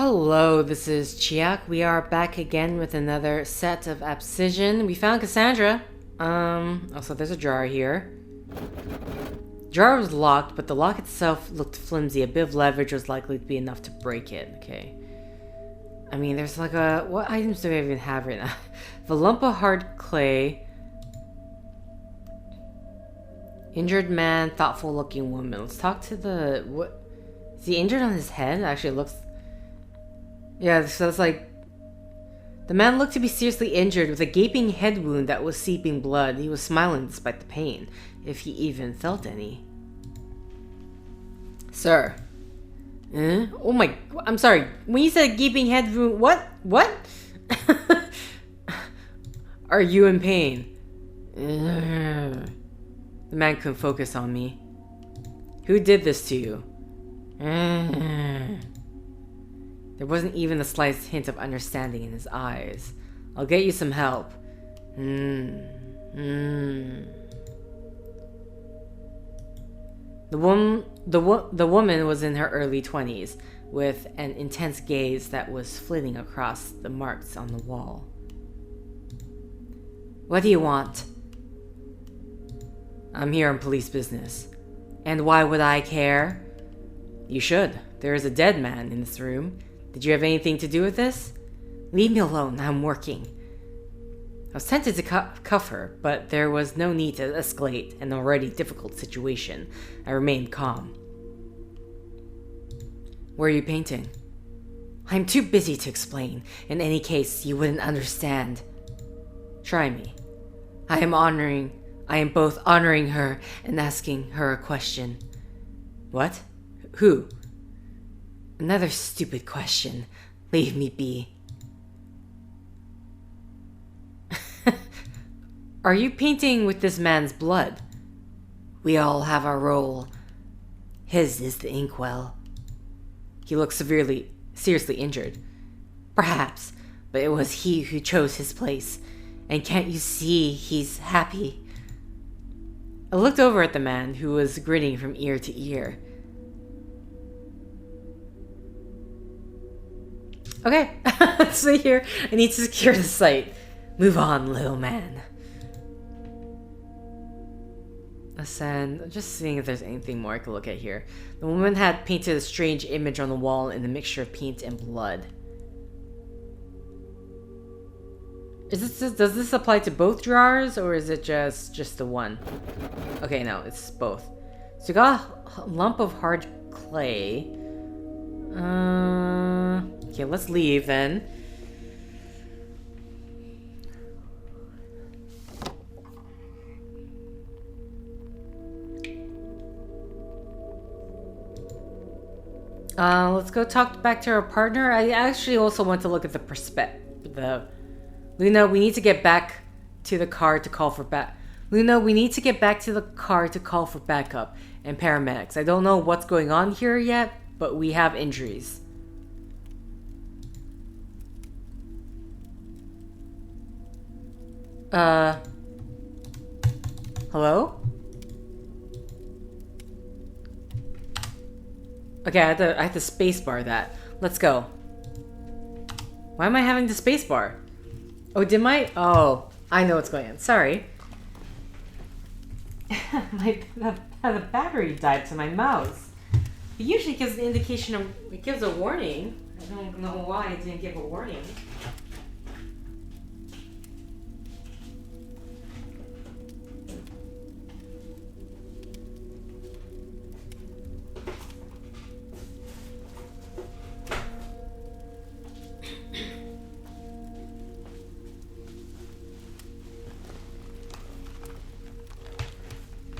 Hello, this is Chiak. We are back again with another set of Abscission. We found Cassandra. Also there's a jar here. Jar was locked, but the lock itself looked flimsy. A bit of leverage was likely to be enough to break it. Okay. I mean, there's like a... What items do we even have right now? The lump of hard clay. Injured man, thoughtful looking woman. Let's talk to the... What? Is he injured on his head? Actually, it looks... Yeah, so it's like... The man looked to be seriously injured with a gaping head wound that was seeping blood. He was smiling despite the pain, if he even felt any. Sir. Oh my... I'm sorry. When you said gaping head wound... What? What? Are you in pain? The man couldn't focus on me. Who did this to you? There wasn't even the slightest hint of understanding in his eyes. I'll get you some help. The woman was in her early 20s, with an intense gaze that was flitting across the marks on the wall. What do you want? I'm here on police business. And why would I care? You should. There is a dead man in this room. Did you have anything to do with this? Leave me alone, I'm working. I was tempted to cuff her, but there was no need to escalate an already difficult situation. I remained calm. Where are you painting? I'm too busy to explain. In any case, you wouldn't understand. Try me. I am both honoring her and asking her a question. What? Who? Another stupid question. Leave me be. Are you painting with this man's blood? We all have our role. His is the inkwell. He looks seriously injured. Perhaps, but it was he who chose his place. And can't you see he's happy? I looked over at the man, who was grinning from ear to ear. Okay, stay here. I need to secure the site. Move on, little man. Ascend. Just seeing if there's anything more I could look at here. The woman had painted a strange image on the wall in a mixture of paint and blood. Does this apply to both drawers, or is it just the one? Okay, no, it's both. So you got a lump of hard clay. Okay, let's leave then. Let's go talk back to our partner. I actually also want to look at the Luna, we need to get back to the car to call for Luna, we need to get back to the car to call for backup and paramedics. I don't know what's going on here yet, but we have injuries. Hello? Okay, I had to spacebar that. Let's go. Why am I having to spacebar? Oh, oh, I know what's going on. Sorry. the battery died to my mouse. It usually gives an indication of, it gives a warning. I don't know why it didn't give a warning.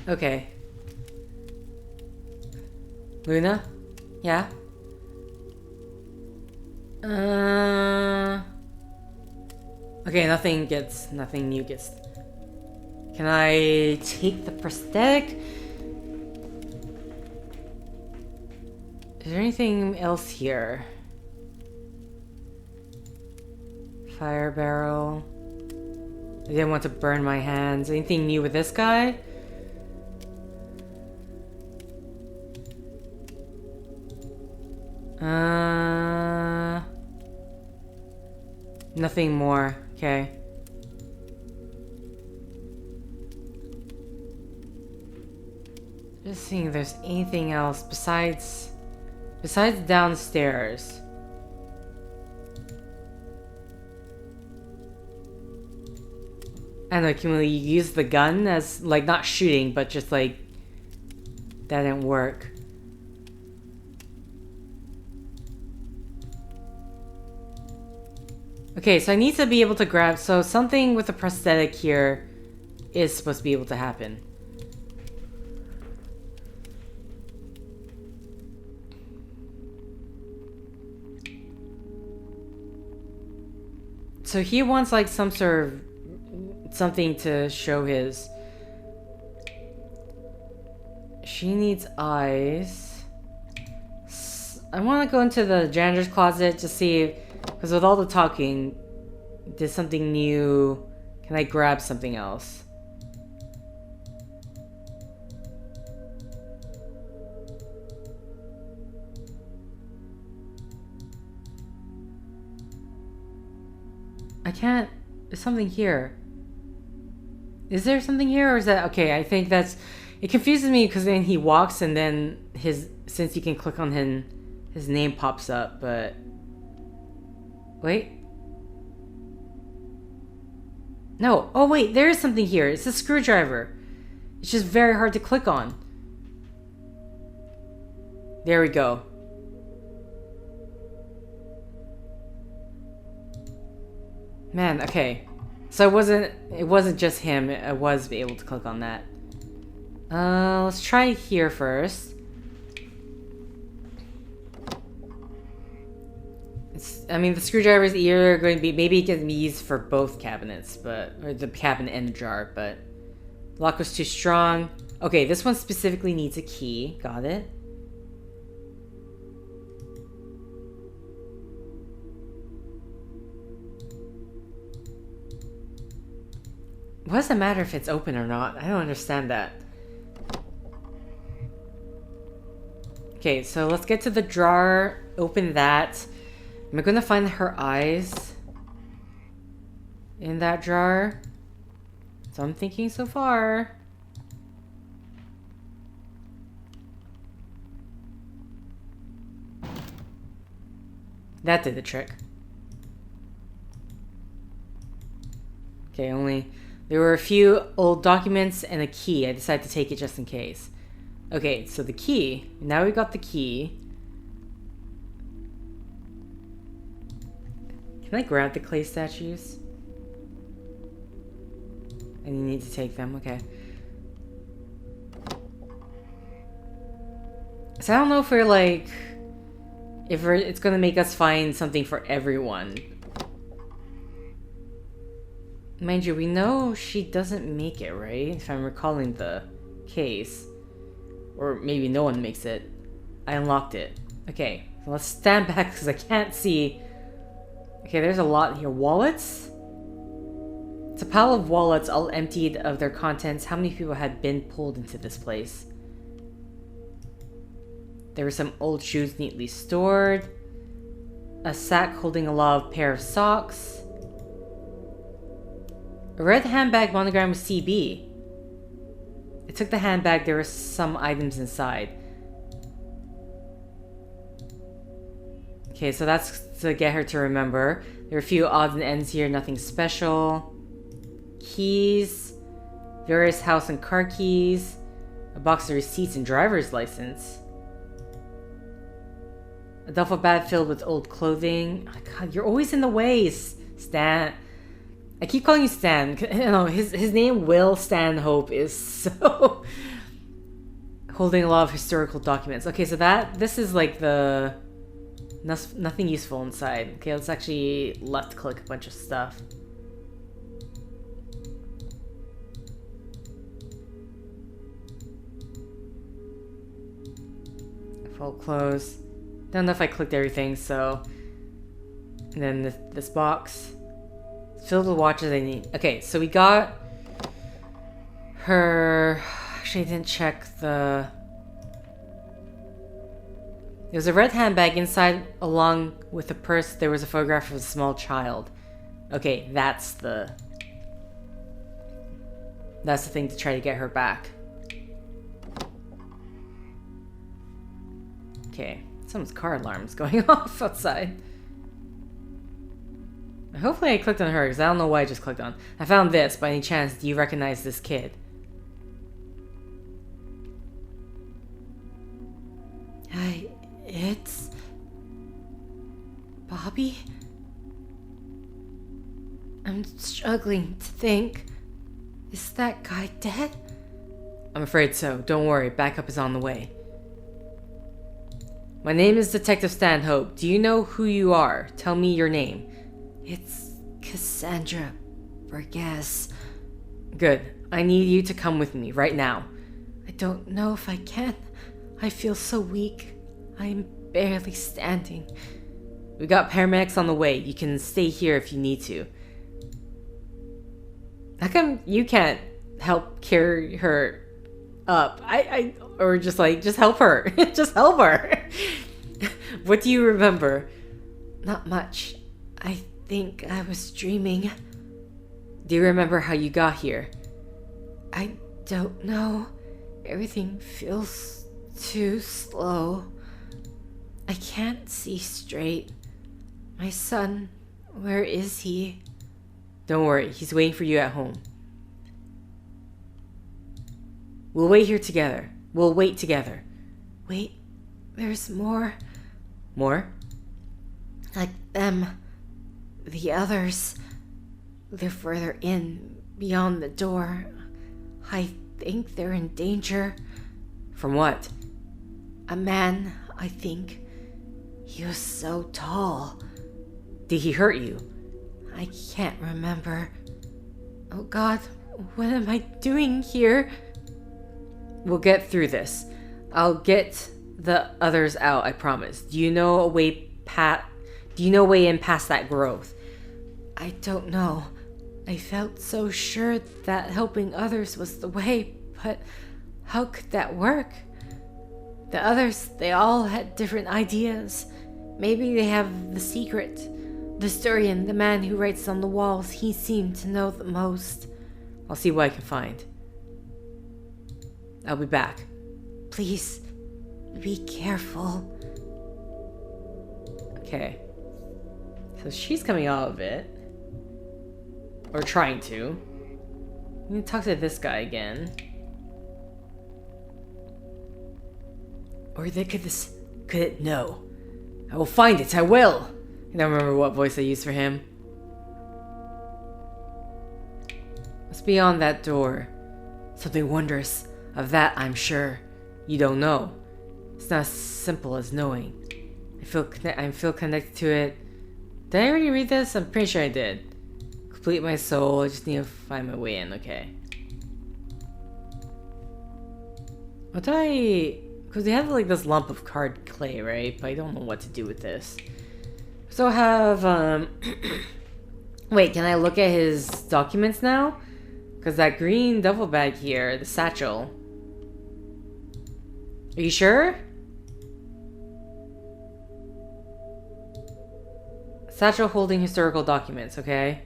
Okay. Luna? Yeah? Okay, nothing new gets... Can I take the prosthetic? Is there anything else here? Fire barrel. I didn't want to burn my hands. Anything new with this guy? Nothing more. Okay. Just seeing if there's anything else besides downstairs. I don't know, can we use the gun as, like, not shooting, but just, like, that didn't work. Okay, so I need to be able to grab, so something with the prosthetic here is supposed to be able to happen. So he wants, like, some sort of something to show his. She needs eyes. I want to go into the janitor's closet to see, because with all the talking, did something new? Can I grab something else? I can't. There's something here. Is there something here, or is that okay? I think that's. It confuses me because then he walks and then since you can click on him, his name pops up. But wait, no. Oh wait, there is something here. It's a screwdriver. It's just very hard to click on. There we go. Man, okay. So it wasn't just him, I was able to click on that. Let's try here first. I mean, the screwdriver is either going to be, maybe it can be used for both cabinets, or the cabinet and the jar, but the lock was too strong. Okay, this one specifically needs a key, got it. What does it matter if it's open or not? I don't understand that. Okay, so let's get to the drawer. Open that. Am I gonna find her eyes in that drawer? So I'm thinking so far. That did the trick. Okay, there were a few old documents and a key. I decided to take it just in case. Okay, so the key. Now we got the key. Can I grab the clay statues? And you need to take them, okay. So I don't know if we're like... it's gonna make us find something for everyone. Mind you, we know she doesn't make it, right? If I'm recalling the case. Or maybe no one makes it. I unlocked it. Okay, so let's stand back because I can't see. Okay, there's a lot here. Wallets? It's a pile of wallets all emptied of their contents. How many people had been pulled into this place? There were some old shoes neatly stored. A sack holding a lot of pair of socks. A red handbag monogrammed with CB. I took the handbag, there were some items inside. Okay, so that's to get her to remember. There are a few odds and ends here, nothing special. Keys. Various house and car keys. A box of receipts and driver's license. A duffel bag filled with old clothing. Oh God, you're always in the way, Stan. I keep calling you Stan. You know, his name, Will Stanhope, is so... holding a lot of historical documents. Okay, so this is like the... nothing useful inside. Okay, let's actually left click a bunch of stuff. Full close. Don't know if I clicked everything, so... And then this box. Filled with watches I need. Okay, so we got her... Actually, I didn't check the... There was a red handbag inside, along with a purse. There was a photograph of a small child. Okay, that's the thing to try to get her back. Okay, someone's car alarm's going off outside. Hopefully I clicked on her, because I don't know why I just clicked on. I found this. By any chance, do you recognize this kid? It's... Bobby? I'm struggling to think. Is that guy dead? I'm afraid so. Don't worry, backup is on the way. My name is Detective Stanhope. Do you know who you are? Tell me your name. It's Cassandra Burgess. Good. I need you to come with me right now. I don't know if I can. I feel so weak. I'm barely standing. We got paramedics on the way. You can stay here if you need to. How come you can't help carry her up? Or just help her. Just help her. What do you remember? Not much. I think I was dreaming. Do you remember how you got here? I don't know. Everything feels too slow. I can't see straight. My son, where is he? Don't worry, he's waiting for you at home. We'll wait here together. We'll wait together. Wait, there's more. More? Like them. The others. They're further in, beyond the door. I think they're in danger. From what? A man, I think. He was so tall. Did he hurt you? I can't remember. Oh God, what am I doing here? We'll get through this. I'll get the others out, I promise. Do you know a way in past that growth? I don't know. I felt so sure that helping others was the way, but how could that work? The others, they all had different ideas. Maybe they have the secret. The historian, the man who writes on the walls, he seemed to know the most. I'll see what I can find. I'll be back. Please, be careful. Okay. So she's coming out of it. Or trying to. I'm gonna talk to this guy again. Or they could it? No. I will find it, I will! I don't remember what voice I used for him. What's beyond that door? Something wondrous. Of that, I'm sure. You don't know. It's not as simple as knowing. I feel connected to it. Did I already read this? I'm pretty sure I did. Complete my soul. I just need to find my way in. Okay. What do I... Because they have like this lump of card clay, right? But I don't know what to do with this. So I have... Wait, can I look at his documents now? Because that green duffel bag here, the satchel... Are you sure? Satchel holding historical documents, okay?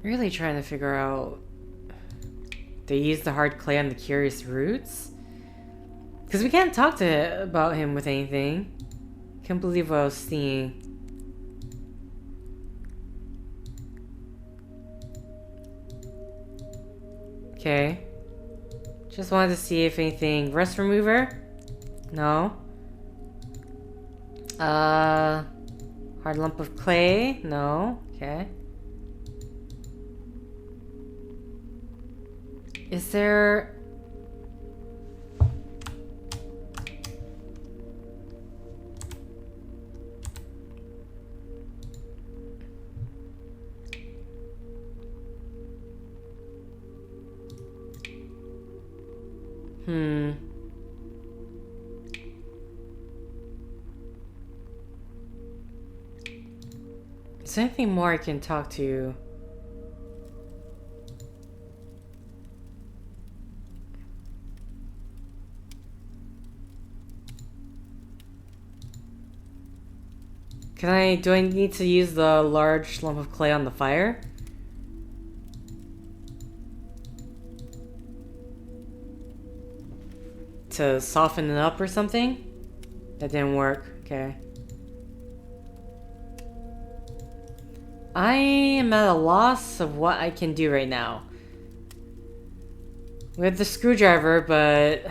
Really trying to figure out... They use the hard clay on the curious roots? Because we can't talk about him with anything. Can't believe what I was seeing. Okay. Just wanted to see if anything... Rust remover? No. Hard lump of clay? No. Okay. Is there... Is there anything more I can talk to? Do I need to use the large lump of clay on the fire? To soften it up or something? That didn't work. Okay. I am at a loss of what I can do right now. We have the screwdriver, but...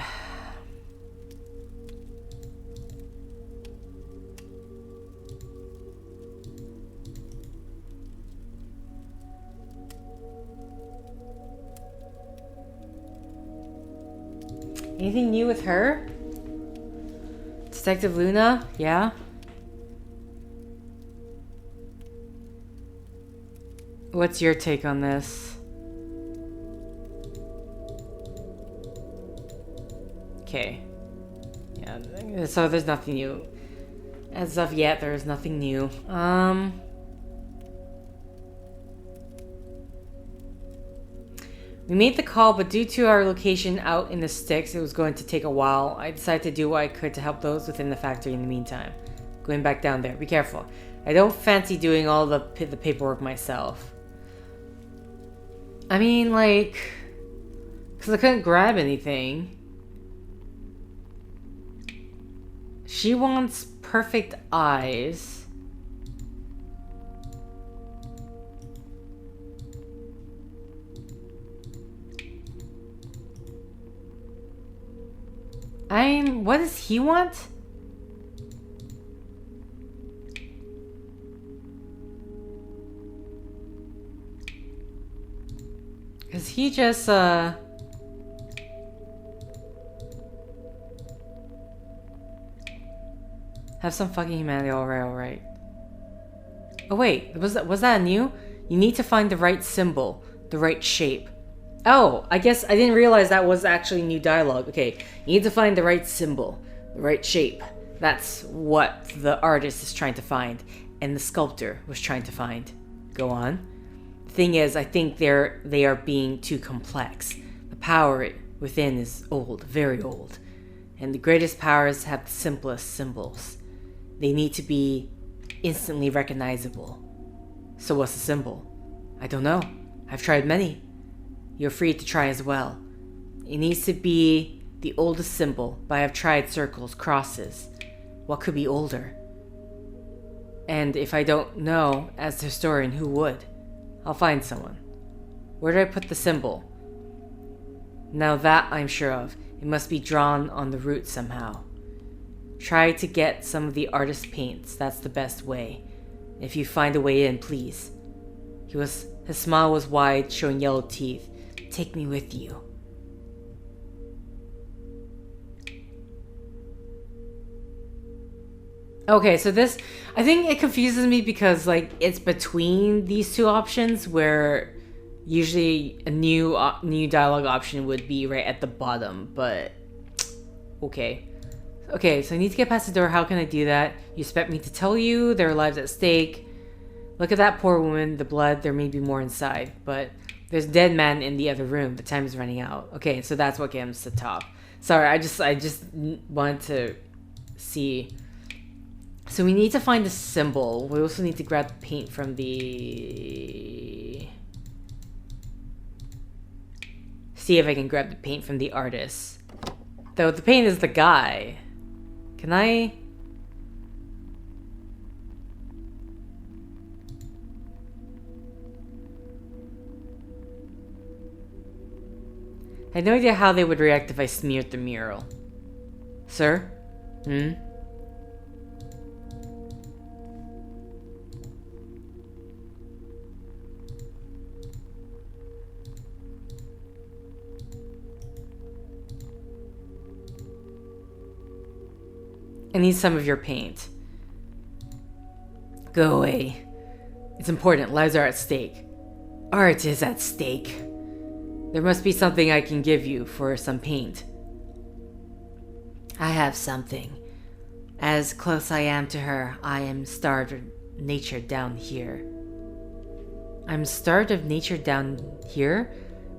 Anything new with her? Detective Luna? Yeah? What's your take on this? Okay. Yeah, so there's nothing new. As of yet, there is nothing new. We made the call, but due to our location out in the sticks, it was going to take a while. I decided to do what I could to help those within the factory in the meantime. Going back down there. Be careful. I don't fancy doing all the paperwork myself. I mean, like... Because I couldn't grab anything. She wants perfect eyes. What does he want? Cause he just, have some fucking humanity, alright. Oh wait, was that new? You need to find the right symbol, the right shape. Oh, I guess I didn't realize that was actually new dialogue. Okay, you need to find the right symbol, the right shape. That's what the artist is trying to find, and the sculptor was trying to find. Go on. The thing is, I think they are being too complex. The power within is old, very old. And the greatest powers have the simplest symbols. They need to be instantly recognizable. So what's the symbol? I don't know. I've tried many. You're free to try as well. It needs to be the oldest symbol, but I have tried circles, crosses. What could be older? And if I don't know, as the historian, who would? I'll find someone. Where did I put the symbol? Now that I'm sure of. It must be drawn on the root somehow. Try to get some of the artist's paints. That's the best way. If you find a way in, please. His smile was wide, showing yellow teeth. Take me with you. Okay, so this, I think it confuses me because, like, it's between these two options where usually a new dialogue option would be right at the bottom, but okay. Okay, so I need to get past the door. How can I do that? You expect me to tell you? There are lives at stake. Look at that poor woman, the blood, there may be more inside, but there's a dead man in the other room. The time is running out. Okay, so that's what gets to the top. Sorry, I just wanted to see. So we need to find the symbol. We also need to grab the paint from the... See if I can grab the paint from the artist. Though the paint is the guy. Can I... I had no idea how they would react if I smeared the mural. Sir? Hmm? I need some of your paint. Go away. It's important. Lives are at stake. Art is at stake. There must be something I can give you for some paint. I have something. As close I am to her, I am starved of nature down here. I'm starved of nature down here?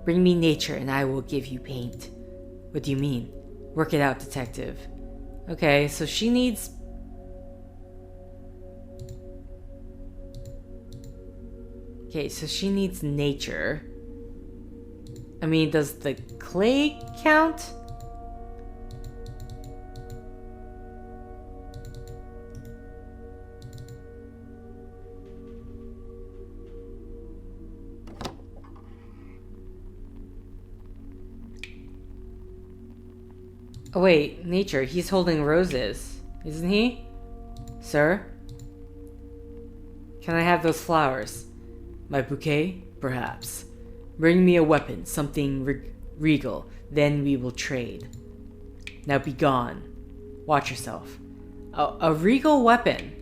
Bring me nature and I will give you paint. What do you mean? Work it out, detective. Okay, so she needs... Okay, so she needs nature. I mean, does the clay count? Oh wait, nature, he's holding roses, isn't he? Sir? Can I have those flowers? My bouquet? Perhaps. Bring me a weapon, something regal, then we will trade. Now be gone. Watch yourself. A regal weapon?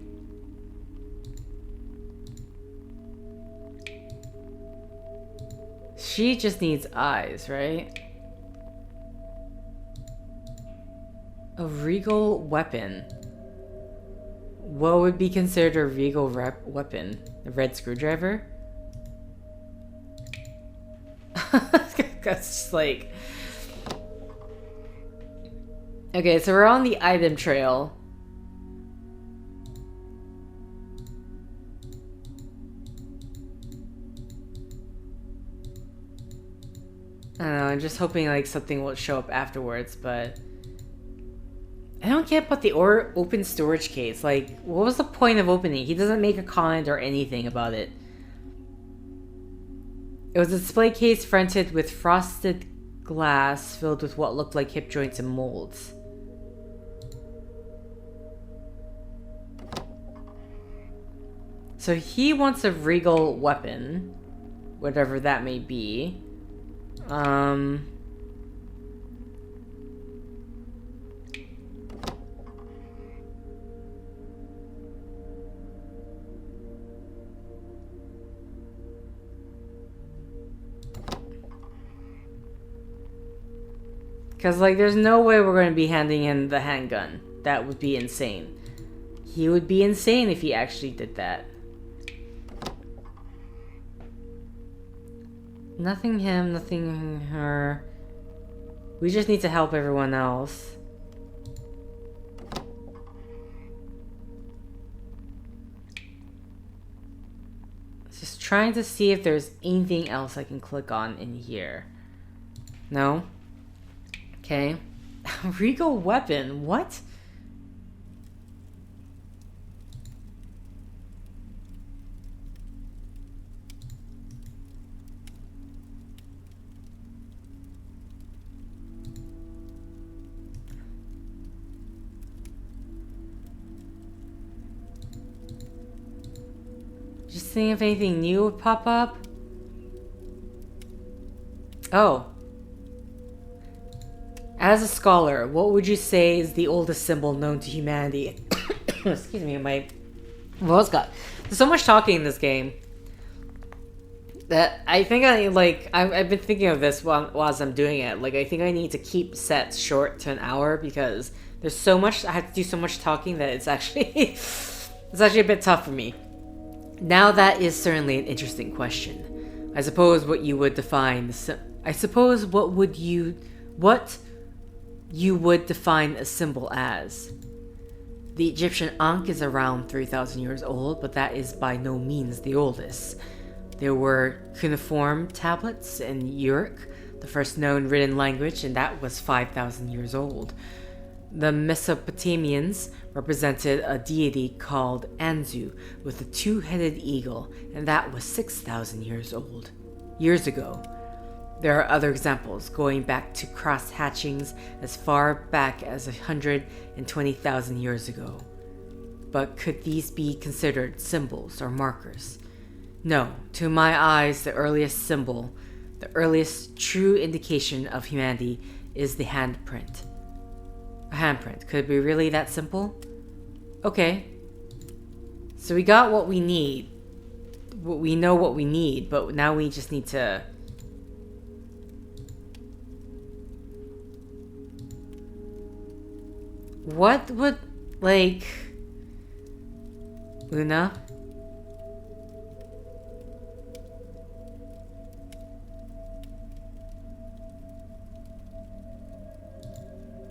She just needs eyes, right? A regal weapon. What would be considered a regal weapon? A red screwdriver? That's just like... Okay, so we're on the item trail. I don't know, I'm just hoping like something will show up afterwards, but... I don't get about the open storage case. Like, what was the point of opening? He doesn't make a comment or anything about it. It was a display case fronted with frosted glass filled with what looked like hip joints and molds. So he wants a regal weapon, whatever that may be. Because, like, there's no way we're going to be handing him the handgun. That would be insane. He would be insane if he actually did that. Nothing him, nothing her. We just need to help everyone else. Just trying to see if there's anything else I can click on in here. No? Okay. Regal weapon, what? Just seeing if anything new would pop up. Oh. As a scholar, what would you say is the oldest symbol known to humanity? Excuse me, my voice got... There's so much talking in this game that I think I've been thinking of this while I'm doing it. Like, I think I need to keep sets short to an hour because there's so much... I have to do so much talking that it's actually... it's actually a bit tough for me. Now that is certainly an interesting question. I suppose what you would define... what you would define a symbol as. The Egyptian Ankh is around 3,000 years old, but that is by no means the oldest. There were cuneiform tablets in Uruk, the first known written language, and that was 5,000 years old. The Mesopotamians represented a deity called Anzu with a two-headed eagle, and that was 6,000 years ago. There are other examples, going back to cross-hatchings as far back as 120,000 years ago. But could these be considered symbols or markers? No, to my eyes, the earliest symbol, the earliest true indication of humanity is the handprint. A handprint. Could it be really that simple? Okay. So we got what we need. We know what we need, but now we just need to... What would, like... Luna?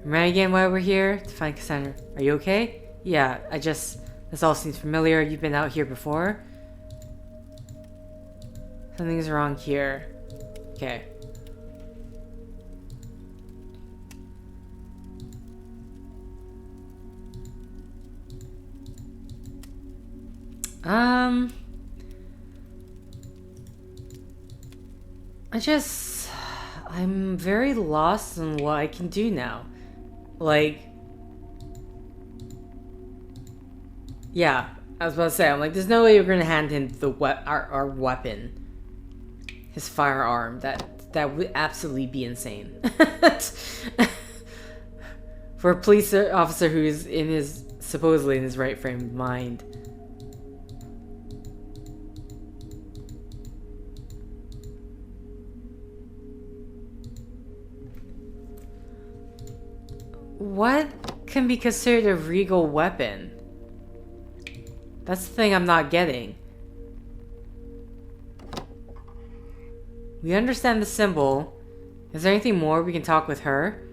Remind again why we're here? To find Cassandra. Are you okay? Yeah, this all seems familiar. You've been out here before? Something's wrong here. Okay. I'm very lost on what I can do now. Like, yeah, I was about to say, I'm like, there's no way we're gonna hand him the our weapon, his firearm. That would absolutely be insane. For a police officer who's supposedly in his right frame of mind. What can be considered a regal weapon? That's the thing I'm not getting. We understand the symbol. Is there anything more we can talk with her?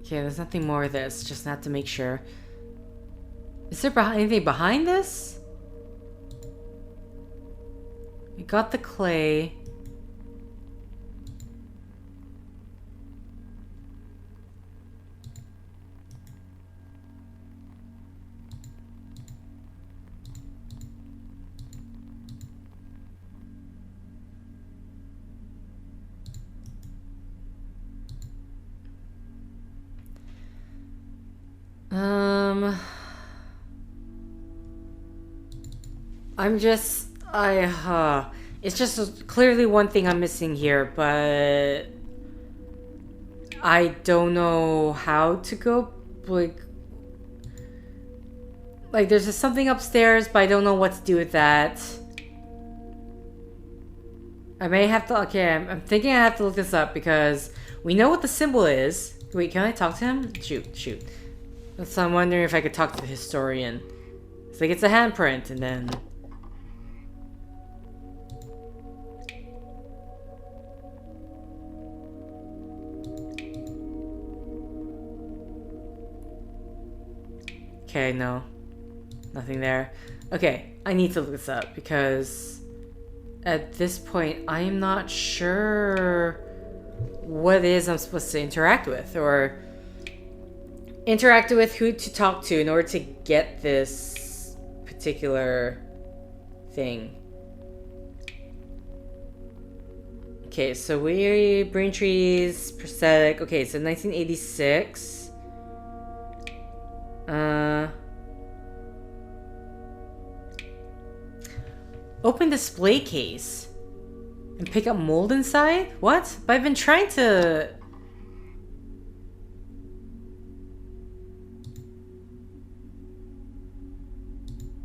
Okay, there's nothing more of this. Just have to make sure. Is there anything behind this? We got the clay. It's just clearly one thing I'm missing here, but I don't know how to go, like there's just something upstairs, but I don't know what to do with that. I may have to, okay, I'm thinking I have to look this up because we know what the symbol is. Wait, can I talk to him? Shoot. So I'm wondering if I could talk to the historian. It's like it's a handprint, and then... Okay, no. Nothing there. Okay, I need to look this up because at this point I'm not sure what it is I'm supposed to interact with, or interact with who to talk to in order to get this particular thing. Okay, so Braintree's prosthetic. Okay, so 1986. Open display case and pick up mold inside? What? But I've been trying to...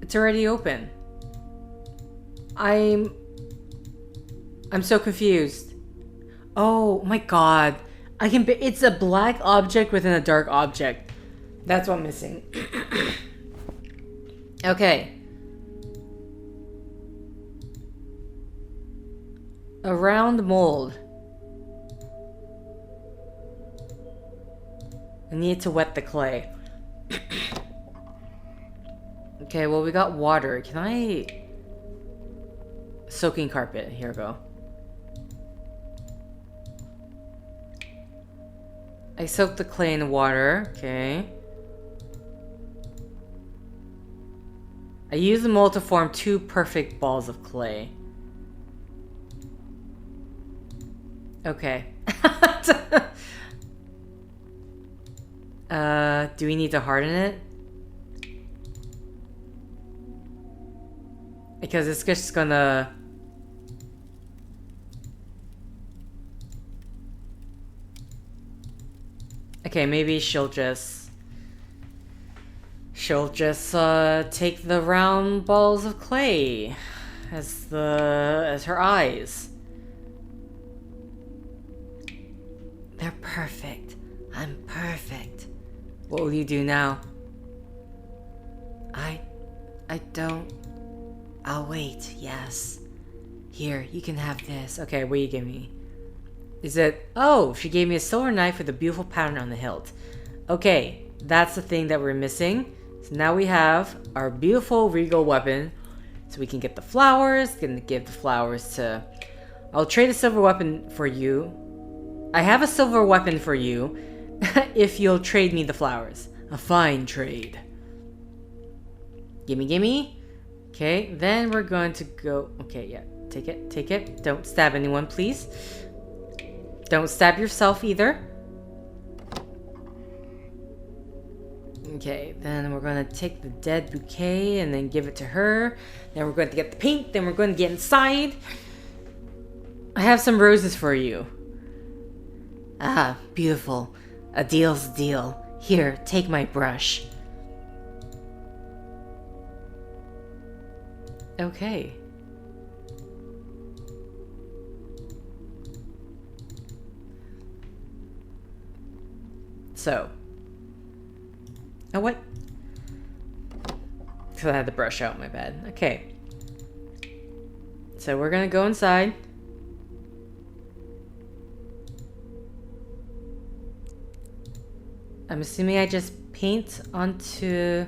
It's already open. I'm so confused. Oh my god. It's a black object within a dark object. That's what I'm missing. Okay. A round mold. I need to wet the clay. Okay, well, we got water. Can I... Soaking carpet. Here we go. I soaked the clay in water. Okay. I used the mold to form 2 perfect balls of clay. Okay. Do we need to harden it? Because it's just gonna... Okay, maybe she'll just take the round balls of clay as her eyes. They're perfect. I'm perfect. What will you do now? I don't... I'll wait, yes. Here, you can have this. Okay, what do you give me? Is it... Oh, she gave me a silver knife with a beautiful pattern on the hilt. Okay, that's the thing that we're missing. So now we have our beautiful regal weapon. So we can get the flowers. Gonna give the flowers to... I'll trade a silver weapon for you. I have a silver weapon for you if you'll trade me the flowers. A fine trade. Gimme, gimme. Okay, then we're going to go... Okay, yeah. Take it, take it. Don't stab anyone, please. Don't stab yourself either. Okay, then we're going to take the dead bouquet and then give it to her. Then we're going to get the paint. Then we're going to get inside. I have some roses for you. Ah, beautiful. A deal's a deal. Here, take my brush. Okay. So. Oh, what? Because I had the brush out, my bad. Okay. So we're gonna go inside. I'm assuming I just paint onto...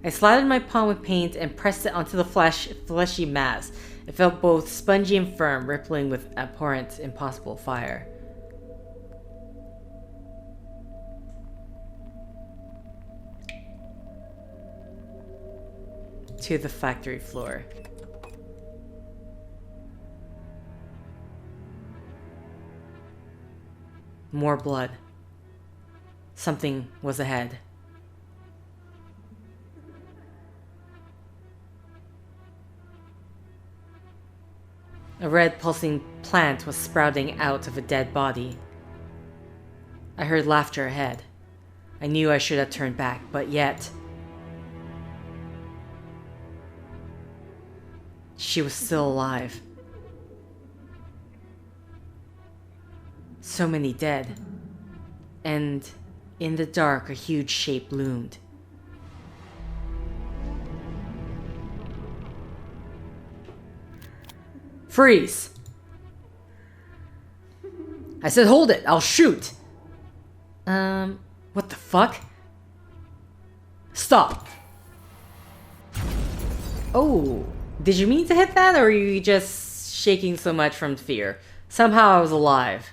I slathered my palm with paint and pressed it onto the fleshy mass. It felt both spongy and firm, rippling with abhorrent, impossible fire. To the factory floor. More blood. Something was ahead. A red pulsing plant was sprouting out of a dead body. I heard laughter ahead. I knew I should have turned back, but yet... she was still alive. So many dead. And in the dark, a huge shape loomed. Freeze! I said hold it, I'll shoot! What the fuck? Stop! Oh, did you mean to hit that, or were you just shaking so much from fear? Somehow I was alive.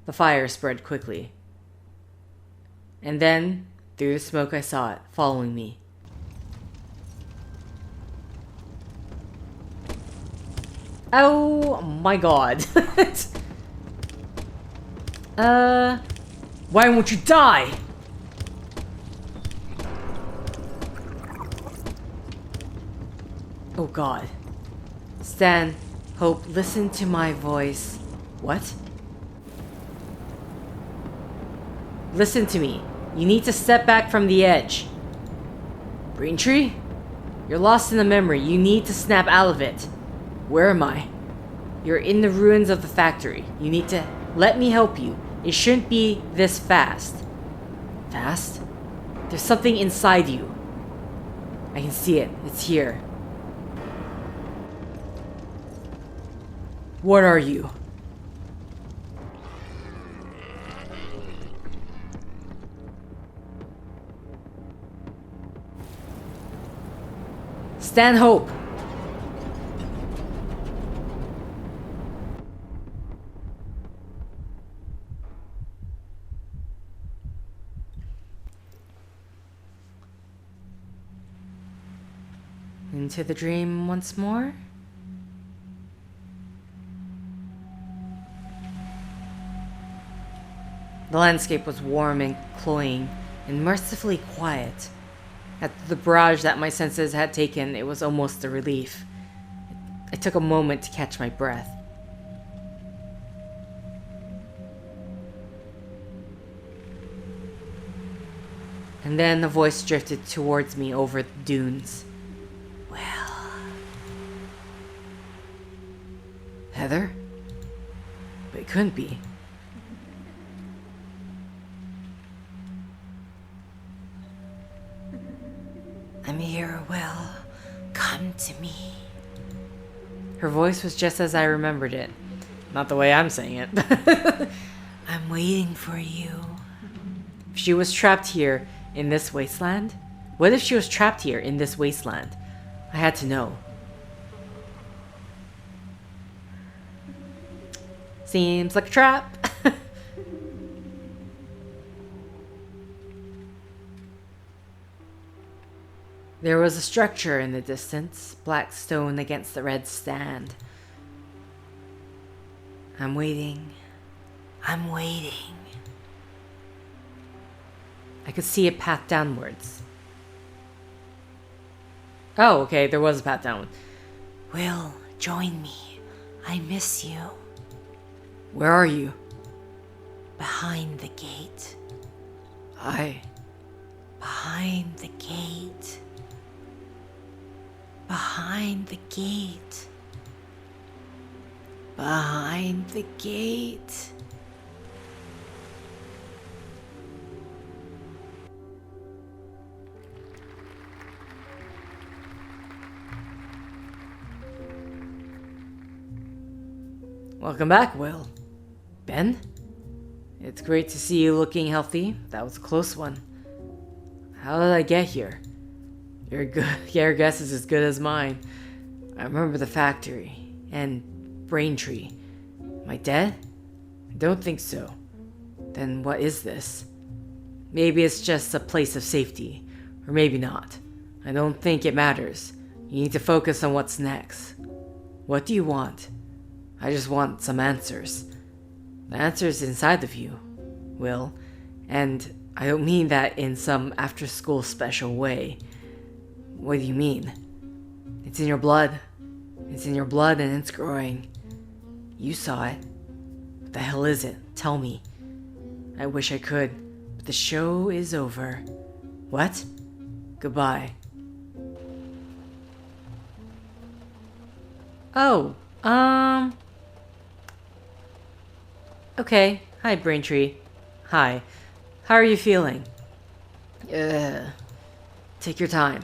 The fire spread quickly. And then, through the smoke I saw it, following me. Oh my god. Why won't you die? Oh god. Stanhope, listen to my voice. What? Listen to me. You need to step back from the edge. Braintree? You're lost in the memory. You need to snap out of it. Where am I? You're in the ruins of the factory. You need to let me help you. It shouldn't be this fast. Fast? There's something inside you. I can see it. It's here. What are you? Stanhope! Into the dream once more? The landscape was warm and cloying, and mercifully quiet. At the barrage that my senses had taken, it was almost a relief. I took a moment to catch my breath. And then the voice drifted towards me over the dunes. Well... Heather? But it couldn't be. here, Will. Come to me. Her voice was just as I remembered it. Not the way I'm saying it. I'm waiting for you. If she was trapped here in this wasteland? What if she was trapped here in this wasteland? I had to know. Seems like a trap. There was a structure in the distance, black stone against the red sand. I'm waiting. I'm waiting. I could see a path downwards. Oh, okay, there was a path down. Will, join me. I miss you. Where are you? Behind the gate. Behind the gate. Behind the gate. Behind the gate. Welcome back, Will. Ben? It's great to see you looking healthy. That was a close one. How did I get here? Your guess is as good as mine. I remember the factory and Braintree. Am I dead? I don't think so. Then what is this? Maybe it's just a place of safety, or maybe not. I don't think it matters. You need to focus on what's next. What do you want? I just want some answers. The answer's inside of you, Will, and I don't mean that in some after-school special way. What do you mean? It's in your blood. It's in your blood and it's growing. You saw it. What the hell is it? Tell me. I wish I could, but the show is over. What? Goodbye. Oh, okay. Hi, Braintree. Hi. How are you feeling? Take your time.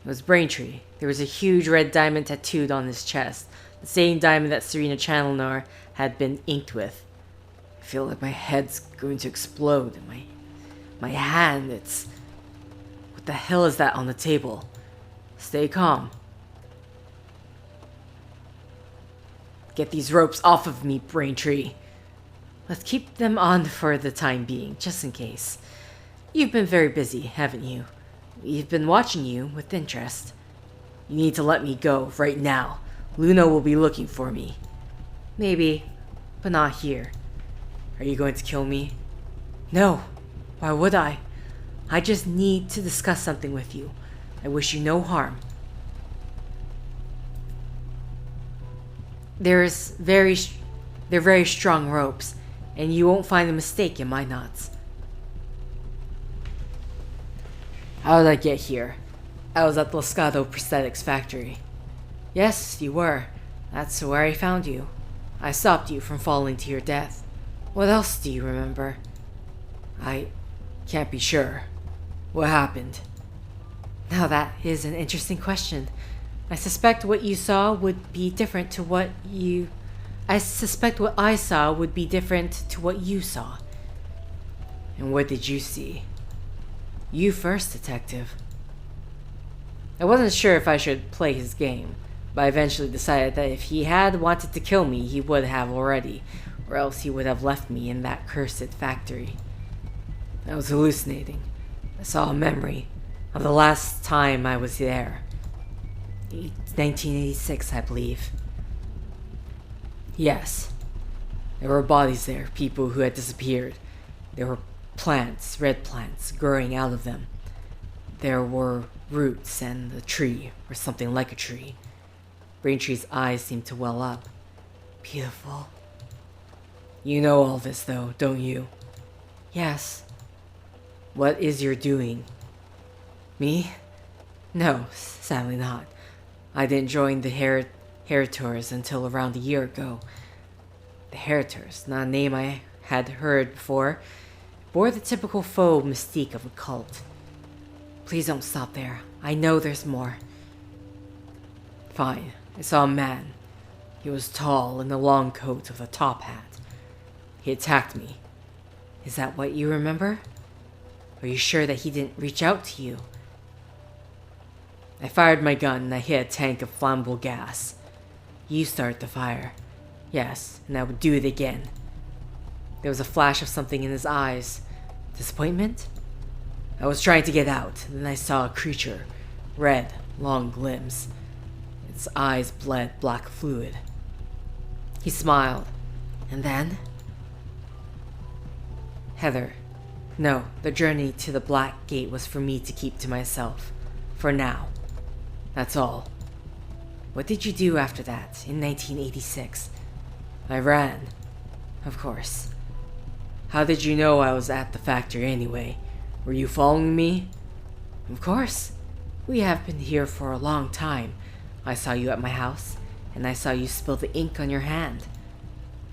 It was Braintree. There was a huge red diamond tattooed on his chest. The same diamond that Serena Chandler had been inked with. I feel like my head's going to explode. My hand, it's... What the hell is that on the table? Stay calm. Get these ropes off of me, Braintree. Let's keep them on for the time being, just in case. You've been very busy, haven't you? We've been watching you with interest. You need to let me go right now. Luna will be looking for me. Maybe, but not here. Are you going to kill me? No. Why would I? I just need to discuss something with you. I wish you no harm. They're very strong ropes, and you won't find a mistake in my knots. How did I get here? I was at the Loscado Prosthetics factory. Yes, you were. That's where I found you. I stopped you from falling to your death. What else do you remember? I can't be sure. What happened? Now that is an interesting question. I suspect what you saw would be different to what you... I suspect what I saw would be different to what you saw. And what did you see? You first, detective. I wasn't sure if I should play his game, but I eventually decided that if he had wanted to kill me, he would have already, or else he would have left me in that cursed factory. I was hallucinating. I saw a memory of the last time I was there. 1986, I believe. Yes. There were bodies there, people who had disappeared. There were plants, red plants, growing out of them. There were roots and a tree, or something like a tree. Braintree's eyes seemed to well up. Beautiful. You know all this, though, don't you? Yes. What is your doing? Me? No, sadly not. I didn't join the Heritors until around a year ago. The Heritors, not a name I had heard before, bore the typical faux mystique of a cult. Please don't stop there. I know there's more. Fine. I saw a man. He was tall in a long coat with a top hat. He attacked me. Is that what you remember? Are you sure that he didn't reach out to you? I fired my gun and I hit a tank of flammable gas. You started the fire. Yes, and I would do it again. There was a flash of something in his eyes. Disappointment? I was trying to get out, and then I saw a creature. Red, long limbs. Its eyes bled black fluid. He smiled. And then? Heather. No, the journey to the Black Gate was for me to keep to myself. For now. That's all. What did you do after that, in 1986? I ran. Of course. How did you know I was at the factory anyway? Were you following me? Of course. We have been here for a long time. I saw you at my house, and I saw you spill the ink on your hand.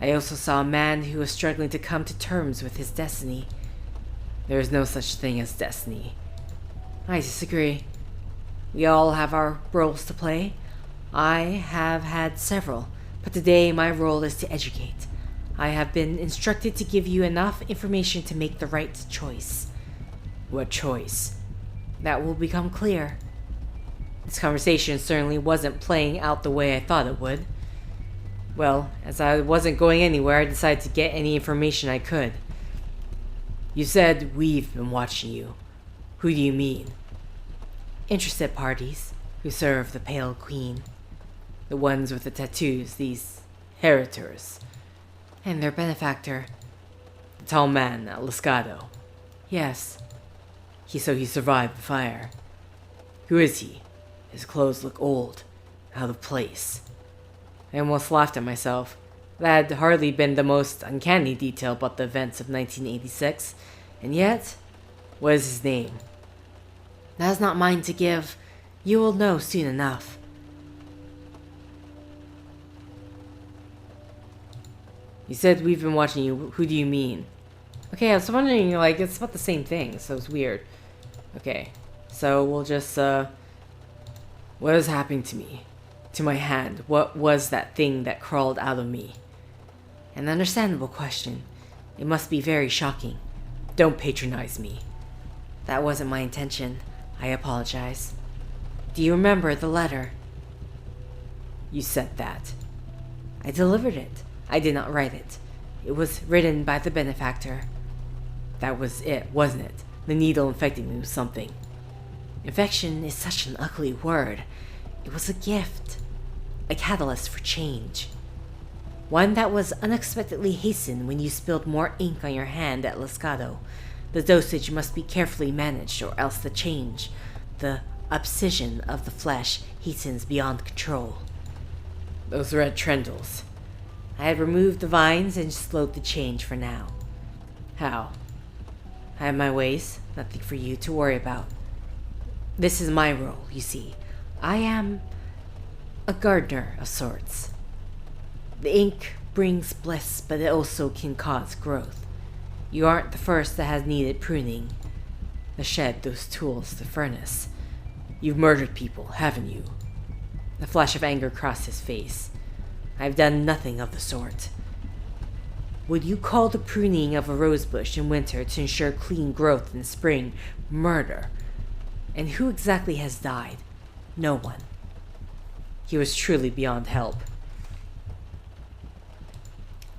I also saw a man who was struggling to come to terms with his destiny. There is no such thing as destiny. I disagree. We all have our roles to play. I have had several, but today my role is to educate. I have been instructed to give you enough information to make the right choice. What choice? That will become clear. This conversation certainly wasn't playing out the way I thought it would. Well, as I wasn't going anywhere, I decided to get any information I could. You said we've been watching you. Who do you mean? Interested parties who serve the Pale Queen. The ones with the tattoos, these heritors. And their benefactor. The tall man at Lascado. Yes. So he survived the fire. Who is he? His clothes look old, out of place. I almost laughed at myself. That had hardly been the most uncanny detail about the events of 1986. And yet, what is his name? That is not mine to give. You will know soon enough. You said we've been watching you. Who do you mean? Okay, I was wondering, like, it's about the same thing, so it's weird. Okay, so we'll just, what is happening to me? To my hand? What was that thing that crawled out of me? An understandable question. It must be very shocking. Don't patronize me. That wasn't my intention. I apologize. Do you remember the letter? You said that. I delivered it. I did not write it. It was written by the benefactor. That was it, wasn't it? The needle infecting me with something. Infection is such an ugly word. It was a gift. A catalyst for change. One that was unexpectedly hastened when you spilled more ink on your hand at Lascado. The dosage must be carefully managed, or else the change, the abscission of the flesh, hastens beyond control. Those red trendles. I had removed the vines and slowed the change for now. How? I have my ways, nothing for you to worry about. This is my role, you see. I am a gardener of sorts. The ink brings bliss, but it also can cause growth. You aren't the first that has needed pruning. To shed those tools to furnace. You've murdered people, haven't you? A flash of anger crossed his face. I've done nothing of the sort. Would you call the pruning of a rosebush in winter to ensure clean growth in spring murder? And who exactly has died? No one. He was truly beyond help.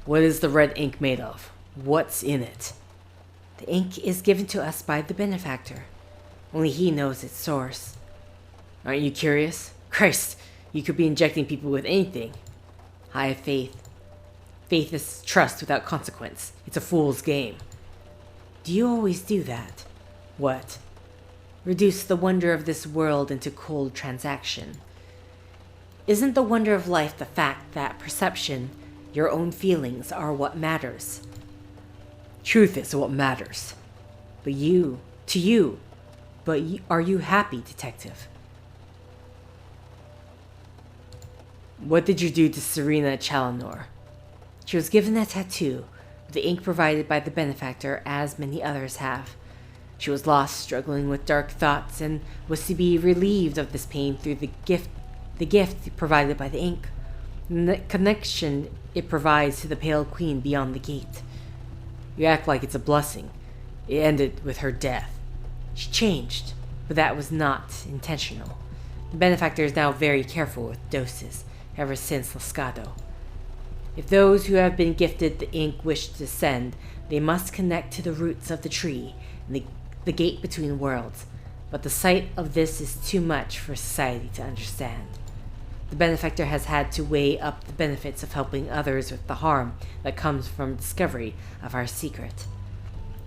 What is the red ink made of? What's in it? The ink is given to us by the benefactor. Only he knows its source. Aren't you curious? Christ, you could be injecting people with anything. I have faith. Faith is trust without consequence. It's a fool's game. Do you always do that? What? Reduce the wonder of this world into cold transaction. Isn't the wonder of life the fact that perception, your own feelings, are what matters? Truth is what matters. But are you happy, detective? What did you do to Serena Challenor? She was given a tattoo, with the ink provided by the benefactor, as many others have. She was lost, struggling with dark thoughts, and was to be relieved of this pain through the gift provided by the ink, and the connection it provides to the Pale Queen beyond the gate. You act like it's a blessing. It ended with her death. She changed, but that was not intentional. The benefactor is now very careful with doses, ever since Lascado. If those who have been gifted the ink wish to ascend, they must connect to the roots of the tree and the gate between worlds, but the sight of this is too much for society to understand. The benefactor has had to weigh up the benefits of helping others with the harm that comes from discovery of our secret.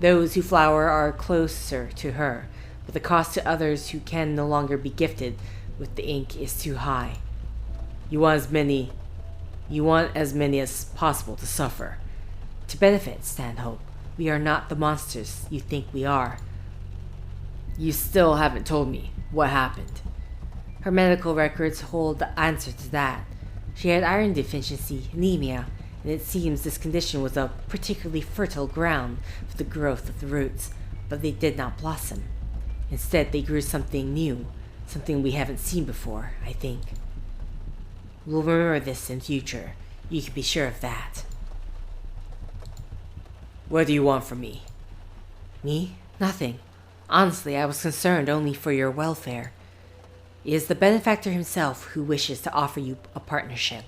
Those who flower are closer to her, but the cost to others who can no longer be gifted with the ink is too high. You want as many as possible to suffer. To benefit, Stanhope, we are not the monsters you think we are. You still haven't told me what happened. Her medical records hold the answer to that. She had iron deficiency, anemia, and it seems this condition was a particularly fertile ground for the growth of the roots, but they did not blossom. Instead, they grew something new, something we haven't seen before, I think. We'll remember this in future. You can be sure of that. What do you want from me? Me? Nothing. Honestly, I was concerned only for your welfare. It is the benefactor himself who wishes to offer you a partnership.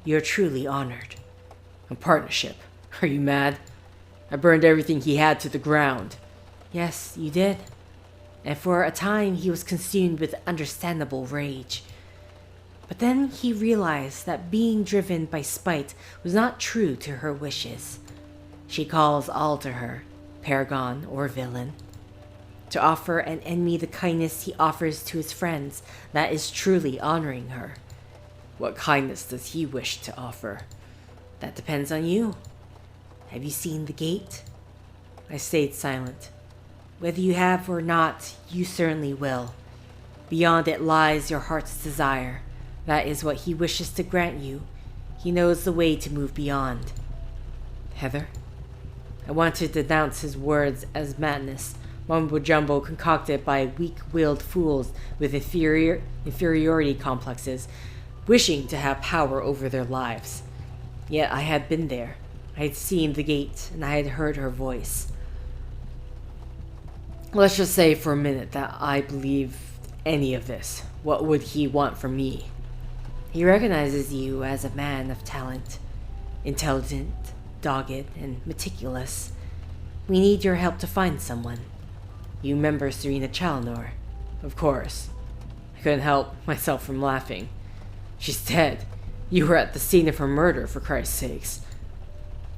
You are truly honored. A partnership? Are you mad? I burned everything he had to the ground. Yes, you did. And for a time he was consumed with understandable rage. But then he realized that being driven by spite was not true to her wishes. She calls all to her, paragon or villain. To offer an enemy the kindness he offers to his friends, that is truly honoring her. What kindness does he wish to offer? That depends on you. Have you seen the gate? I stayed silent. Whether you have or not, you certainly will. Beyond it lies your heart's desire. That is what he wishes to grant you. He knows the way to move beyond. Heather? I want to denounce his words as madness, mumbo-jumbo concocted by weak-willed fools with inferiority complexes, wishing to have power over their lives. Yet I had been there. I had seen the gate, and I had heard her voice. Let's just say for a minute that I believe any of this. What would he want from me? He recognizes you as a man of talent, intelligent, dogged, and meticulous. We need your help to find someone. You remember Serena Challenor? Of course. I couldn't help myself from laughing. She's dead. You were at the scene of her murder, for Christ's sakes.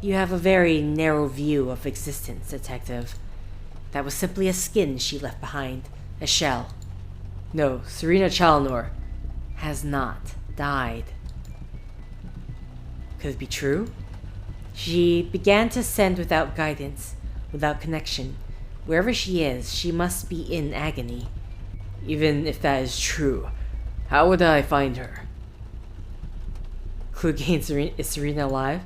You have a very narrow view of existence, detective. That was simply a skin she left behind, a shell. No, Serena Challenor has not died. Could it be true? She began to ascend without guidance, without connection. Wherever she is, she must be in agony. Even if that is true, how would I find her? Clue gained. Is Serena alive?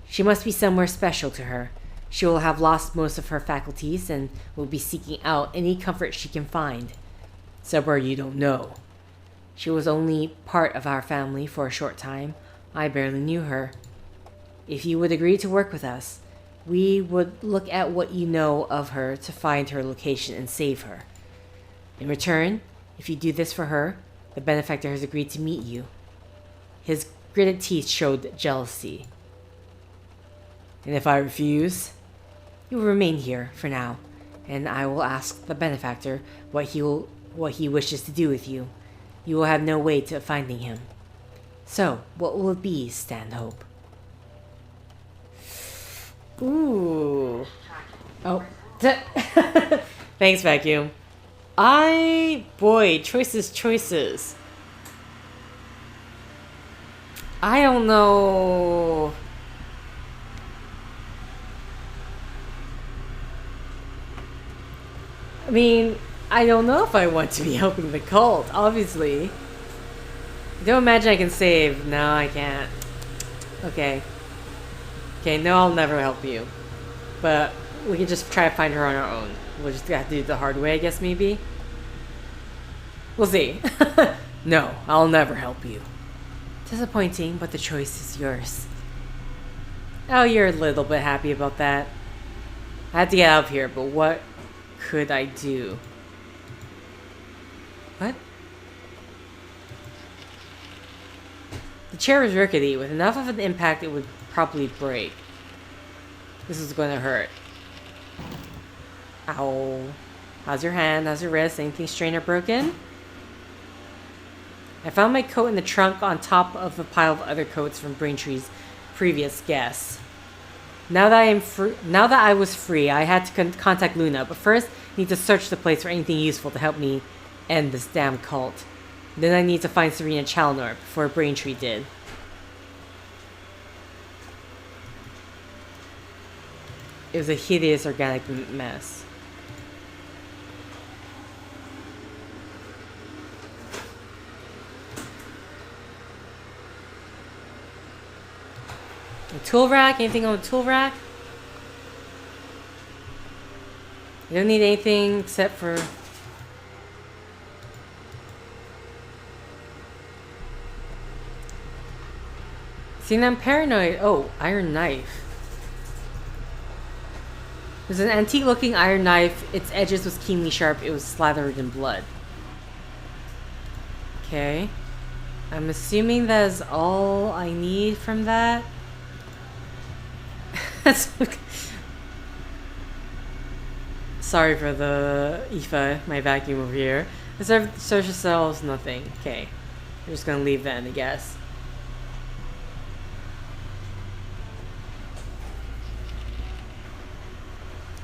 She must be somewhere special to her. She will have lost most of her faculties and will be seeking out any comfort she can find. Somewhere you don't know. She was only part of our family for a short time. I barely knew her. If you would agree to work with us, we would look at what you know of her to find her location and save her. In return, if you do this for her, the benefactor has agreed to meet you. His gritted teeth showed jealousy. And if I refuse? You will remain here for now, and I will ask the benefactor what he wishes to do with you. You will have no way to finding him. So, what will it be, Stanhope? Ooh. Oh. Thanks, Vacuum. Boy, choices. I don't know. I mean, I don't know if I want to be helping the cult, obviously. I don't imagine I can save. No, I can't. Okay, no, I'll never help you. But we can just try to find her on our own. We'll just have to do it the hard way, I guess, maybe. We'll see. No, I'll never help you. Disappointing, but the choice is yours. Oh, you're a little bit happy about that. I had to get out of here, but what could I do? What? The chair was rickety. With enough of an impact, it would probably break. This is going to hurt. Ow. How's your hand? How's your wrist? Anything strained or broken? I found my coat in the trunk on top of a pile of other coats from Braintree's previous guests. Now that I was free, I had to contact Luna, but first I need to search the place for anything useful to help me end this damn cult. Then I need to find Serena Chalnor before Braintree did. It was a hideous organic mess. A tool rack? Anything on the tool rack? I don't need anything except for... See, I'm paranoid. Oh, iron knife. There's an antique-looking iron knife. Its edges was keenly sharp. It was slathered in blood. Okay. I'm assuming that is all I need from that. Sorry for the Aoife, my vacuum over here. The social cells, nothing. Okay. I'm just gonna leave then, I guess.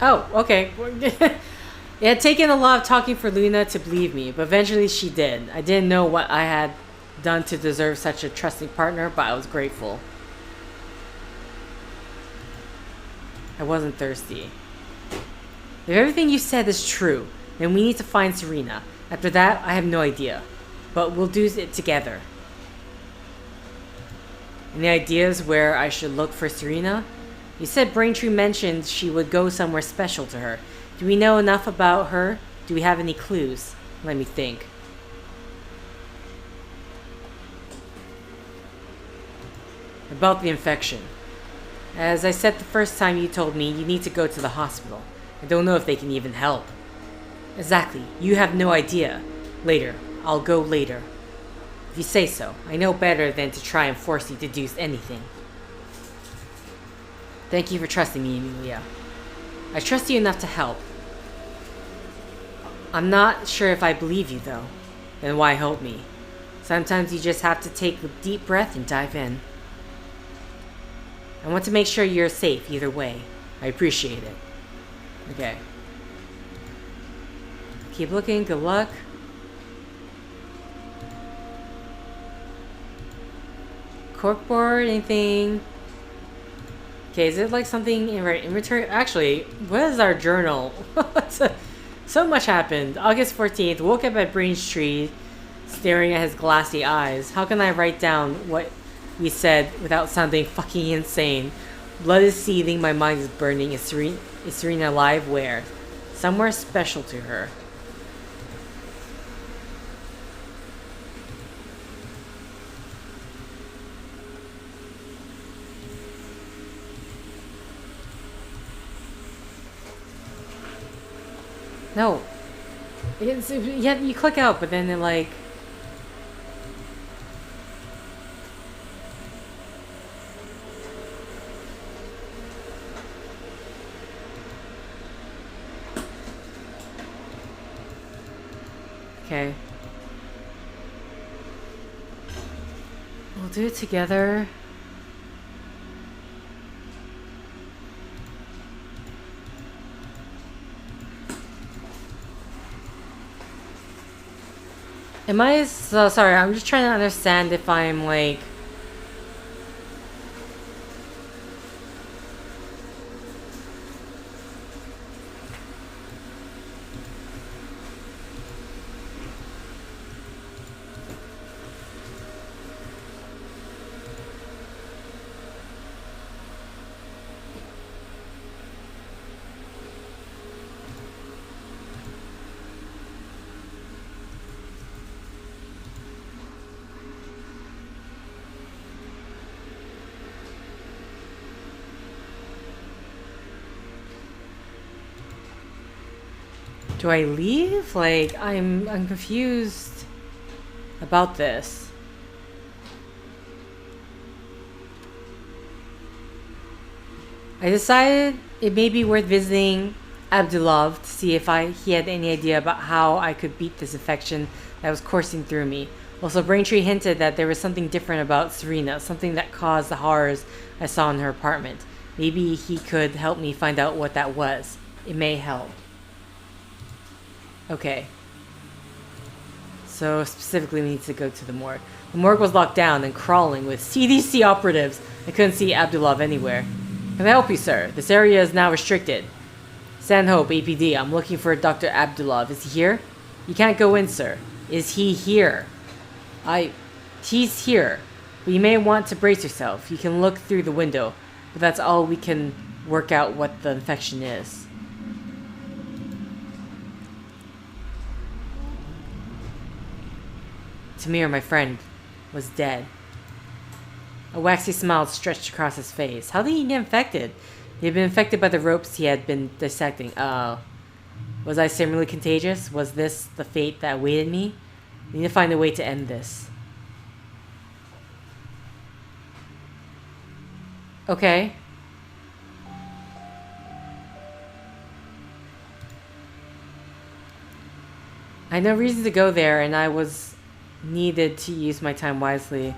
Oh, okay. It had taken a lot of talking for Luna to believe me, but eventually she did. I didn't know what I had done to deserve such a trusting partner, but I was grateful. I wasn't thirsty. If everything you said is true, then we need to find Serena. After that, I have no idea. But we'll do it together. Any ideas where I should look for Serena? You said Braintree mentioned she would go somewhere special to her. Do we know enough about her? Do we have any clues? Let me think. About the infection. As I said the first time you told me, you need to go to the hospital. I don't know if they can even help. Exactly. You have no idea. Later. I'll go later. If you say so. I know better than to try and force you to do anything. Thank you for trusting me, Emilia. I trust you enough to help. I'm not sure if I believe you, though. Then why help me? Sometimes you just have to take a deep breath and dive in. I want to make sure you're safe either way. I appreciate it. Okay. Keep looking. Good luck. Corkboard? Anything? Okay, is it like something in our inventory? Actually, what is our journal? So much happened. August 14th, woke up at Braintree, staring at his glassy eyes. How can I write down what we said without sounding fucking insane? Blood is seething, my mind is burning. Is Serena alive? Where? Somewhere special to her. No. You click out, but then it like... Okay. We'll do it together. Am I so sorry? I'm just trying to understand if I'm like... Do I leave? Like, I'm confused about this. I decided it may be worth visiting Abdulov to see if he had any idea about how I could beat this infection that was coursing through me. Also, Braintree hinted that there was something different about Serena, something that caused the horrors I saw in her apartment. Maybe he could help me find out what that was. It may help. Okay. So, specifically, we need to go to the morgue. The morgue was locked down and crawling with CDC operatives. I couldn't see Abdulov anywhere. Can I help you, sir? This area is now restricted. Stanhope, APD. I'm looking for Dr. Abdulov. Is he here? You can't go in, sir. Is he here? He's here. But you may want to brace yourself. You can look through the window. But that's all we can work out what the infection is. Tamir, my friend, was dead. A waxy smile stretched across his face. How did he get infected? He had been infected by the ropes he had been dissecting. Oh. Was I similarly contagious? Was this the fate that awaited me? I need to find a way to end this. Okay. I had no reason to go there, and I was needed to use my time wisely.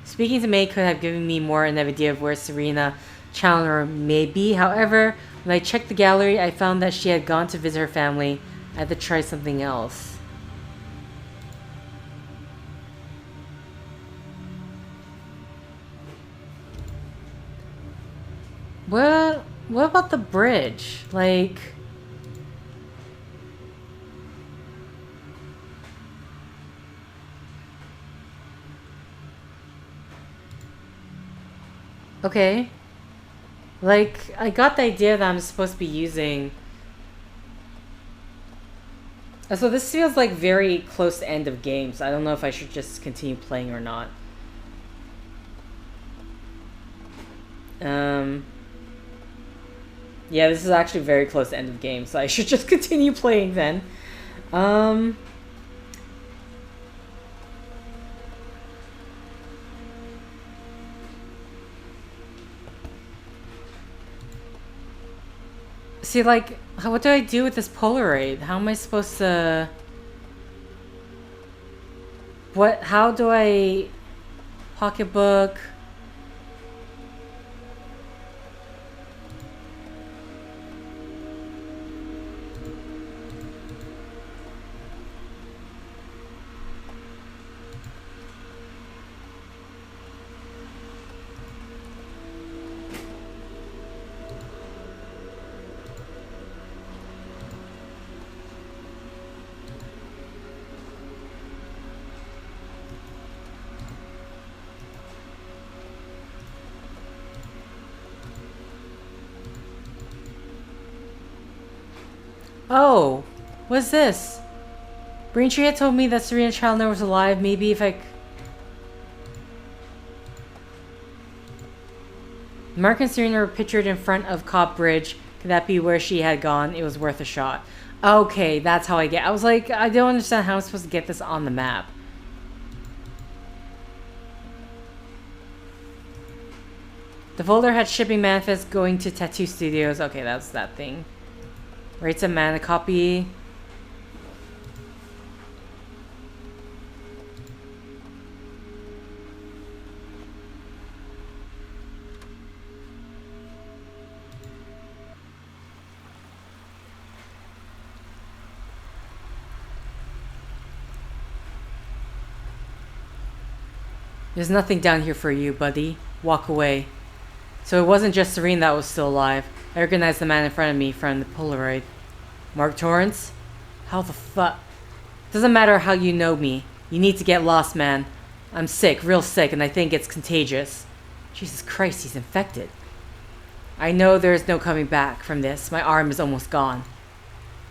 Speaking to May could have given me more an idea of where Serena Challoner may be. However, when I checked the gallery, I found that she had gone to visit her family. I had to try something else. What about the bridge? Like... Okay. Like, I got the idea that I'm supposed to be using... So this feels like very close to end of game, so I don't know if I should just continue playing or not. Yeah, this is actually very close to end of game, so I should just continue playing then. See, like, what do I do with this Polaroid? How am I supposed to... How do I... Pocketbook... Oh, what's this? Braintree had told me that Serena Challoner was alive. Maybe if I... Mark and Serena were pictured in front of Cobb Bridge. Could that be where she had gone? It was worth a shot. Okay, that's how I get... I was like, I don't understand how I'm supposed to get this on the map. The folder had shipping manifest going to tattoo studios. Okay, that's that thing. Rates a man a copy. There's nothing down here for you, buddy. Walk away. So it wasn't just Serene that was still alive. I recognized the man in front of me from the Polaroid. Mark Torrance? How the fuck? Doesn't matter how you know me. You need to get lost, man. I'm sick, real sick, and I think it's contagious. Jesus Christ, he's infected. I know there's no coming back from this. My arm is almost gone.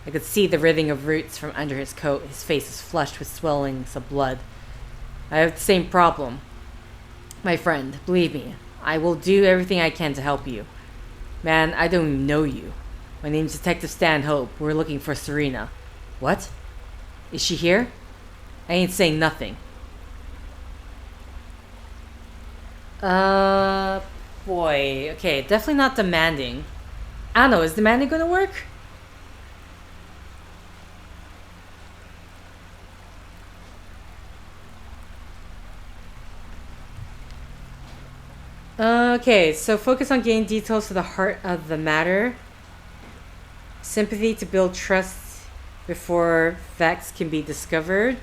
I could see the writhing of roots from under his coat. His face is flushed with swellings of blood. I have the same problem. My friend, believe me, I will do everything I can to help you. Man, I don't even know you. My name's Detective Stanhope. We're looking for Serena. What? Is she here? I ain't saying nothing. Boy. Okay, definitely not demanding. I don't know, is demanding gonna work? Okay, so focus on getting details to the heart of the matter. Sympathy to build trust before facts can be discovered.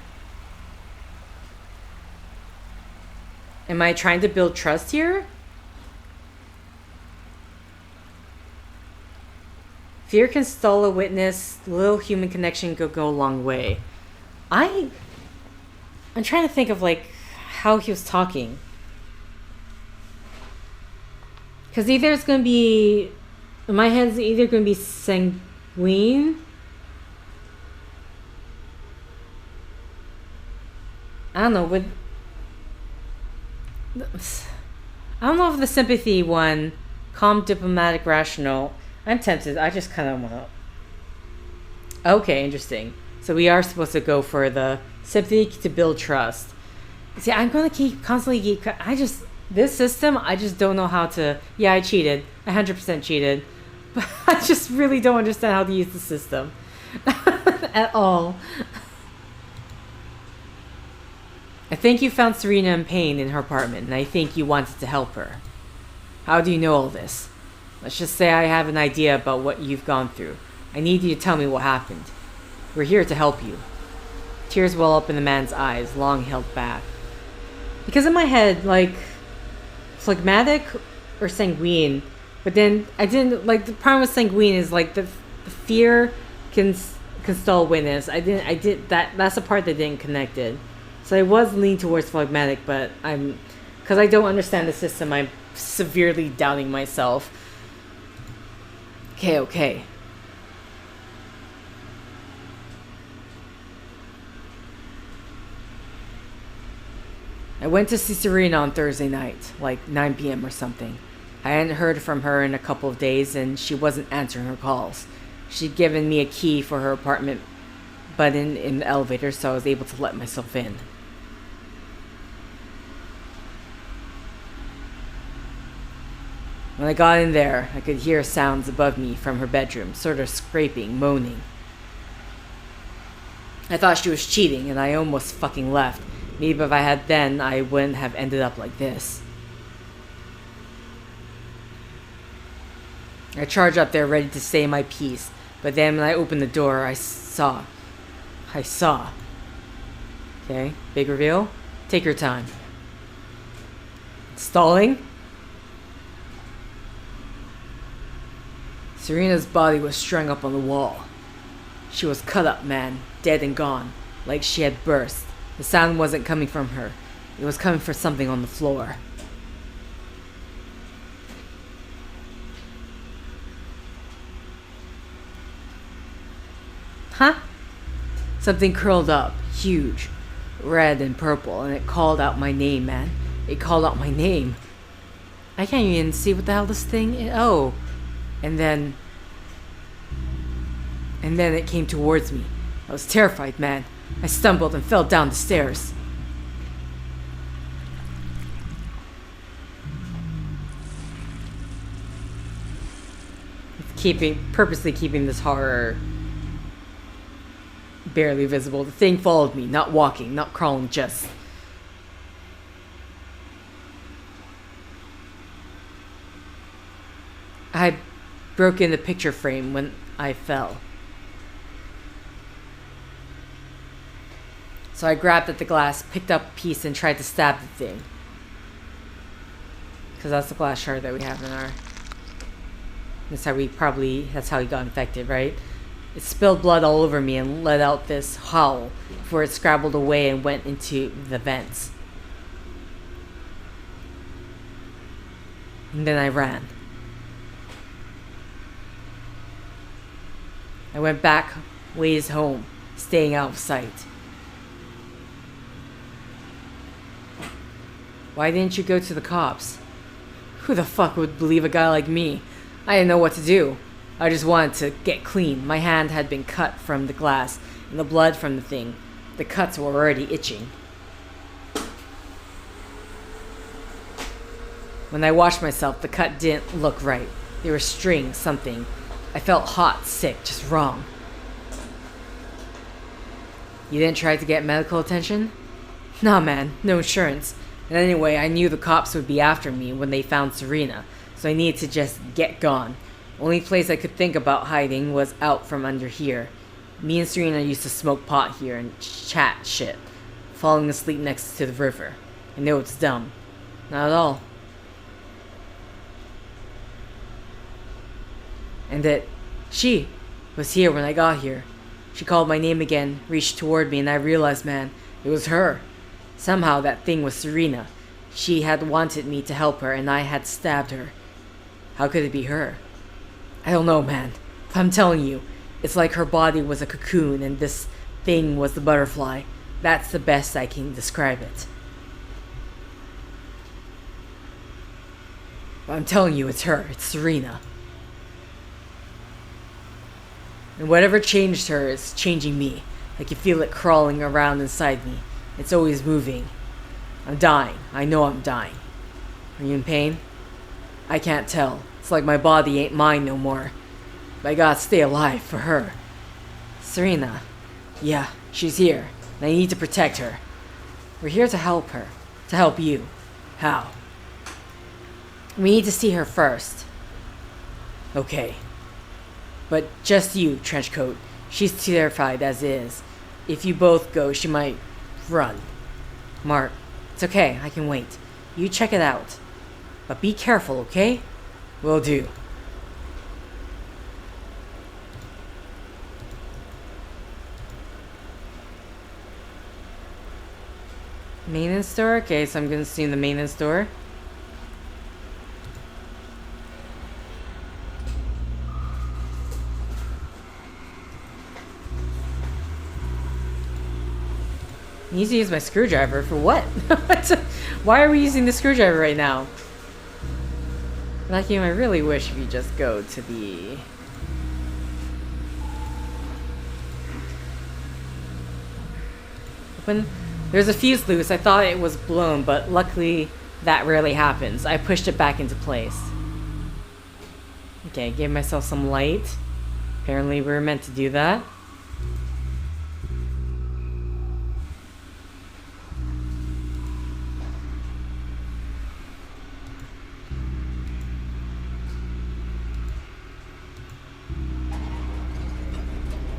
Am I trying to build trust here? Fear can stall a witness. Little human connection could go a long way. I'm trying to think of like how he was talking. Because either it's going to be... In my head, it's either going to be sanguine. I don't know. I don't know if the sympathy one... Calm, diplomatic, rational. I'm tempted. I just kind of want to... Okay, interesting. So we are supposed to go for the sympathy to build trust. See, I'm going to constantly keep... This system, I just don't know how to... Yeah, I cheated. I 100% cheated. But I just really don't understand how to use the system. At all. I think you found Serena in pain in her apartment, and I think you wanted to help her. How do you know all this? Let's just say I have an idea about what you've gone through. I need you to tell me what happened. We're here to help you. Tears well up in the man's eyes, long held back. Because in my head, like... phlegmatic or sanguine, but then I didn't like the problem with sanguine is like the fear can stall witness. That's the part that didn't connect it. So I was leaning towards phlegmatic, but because I don't understand the system, I'm severely doubting myself. Okay. I went to see Serena on Thursday night, like 9 p.m. or something. I hadn't heard from her in a couple of days, and she wasn't answering her calls. She'd given me a key for her apartment button in the elevator, so I was able to let myself in. When I got in there, I could hear sounds above me from her bedroom, sort of scraping, moaning. I thought she was cheating, and I almost fucking left. Maybe if I had then, I wouldn't have ended up like this. I charged up there ready to say my piece, but then when I opened the door, I saw. Okay, big reveal. Take your time. Stalling? Serena's body was strung up on the wall. She was cut up, man, dead and gone, like she had burst. The sound wasn't coming from her. It was coming from something on the floor. Huh? Something curled up, huge, red and purple, and it called out my name, man. It called out my name. I can't even see what the hell this thing is. Oh. And then it came towards me. I was terrified, man. I stumbled and fell down the stairs. Purposely keeping this horror barely visible. The thing followed me, not walking, not crawling, just... I had broken the picture frame when I fell. So I grabbed at the glass, picked up a piece, and tried to stab the thing. Because that's the glass shard that we have in our... That's how he got infected, right? It spilled blood all over me and let out this howl before it scrabbled away and went into the vents. And then I ran. I went back ways home, staying out of sight. Why didn't you go to the cops? Who the fuck would believe a guy like me? I didn't know what to do. I just wanted to get clean. My hand had been cut from the glass, and the blood from the thing. The cuts were already itching. When I washed myself, the cut didn't look right. They were string something. I felt hot, sick, just wrong. You didn't try to get medical attention? Nah, man, no insurance. And anyway, I knew the cops would be after me when they found Serena, so I needed to just get gone. Only place I could think about hiding was out from under here. Me and Serena used to smoke pot here and chat shit, falling asleep next to the river. I know it's dumb. Not at all. And that she was here when I got here. She called my name again, reached toward me, and I realized, man, it was her. Somehow that thing was Serena. She had wanted me to help her, and I had stabbed her. How could it be her? I don't know, man. But I'm telling you, it's like her body was a cocoon, and this thing was the butterfly. That's the best I can describe it. But I'm telling you, it's her. It's Serena. And whatever changed her is changing me. I can feel it crawling around inside me. It's always moving. I'm dying. I know I'm dying. Are you in pain? I can't tell. It's like my body ain't mine no more. But I gotta stay alive for her. Serena. Yeah, she's here. And I need to protect her. We're here to help her. To help you. How? We need to see her first. Okay. But just you, Trenchcoat. She's terrified as is. If you both go, she might run. Mark, it's okay. I can wait. You check it out. But be careful, okay? Will do. Maintenance store? Okay, so I'm gonna assume the maintenance store. I need to use my screwdriver for what? Why are we using the screwdriver right now? Vacuum, I really wish we just go to the... When there's a fuse loose, I thought it was blown, but luckily that rarely happens. I pushed it back into place. Okay, gave myself some light. Apparently we were meant to do that.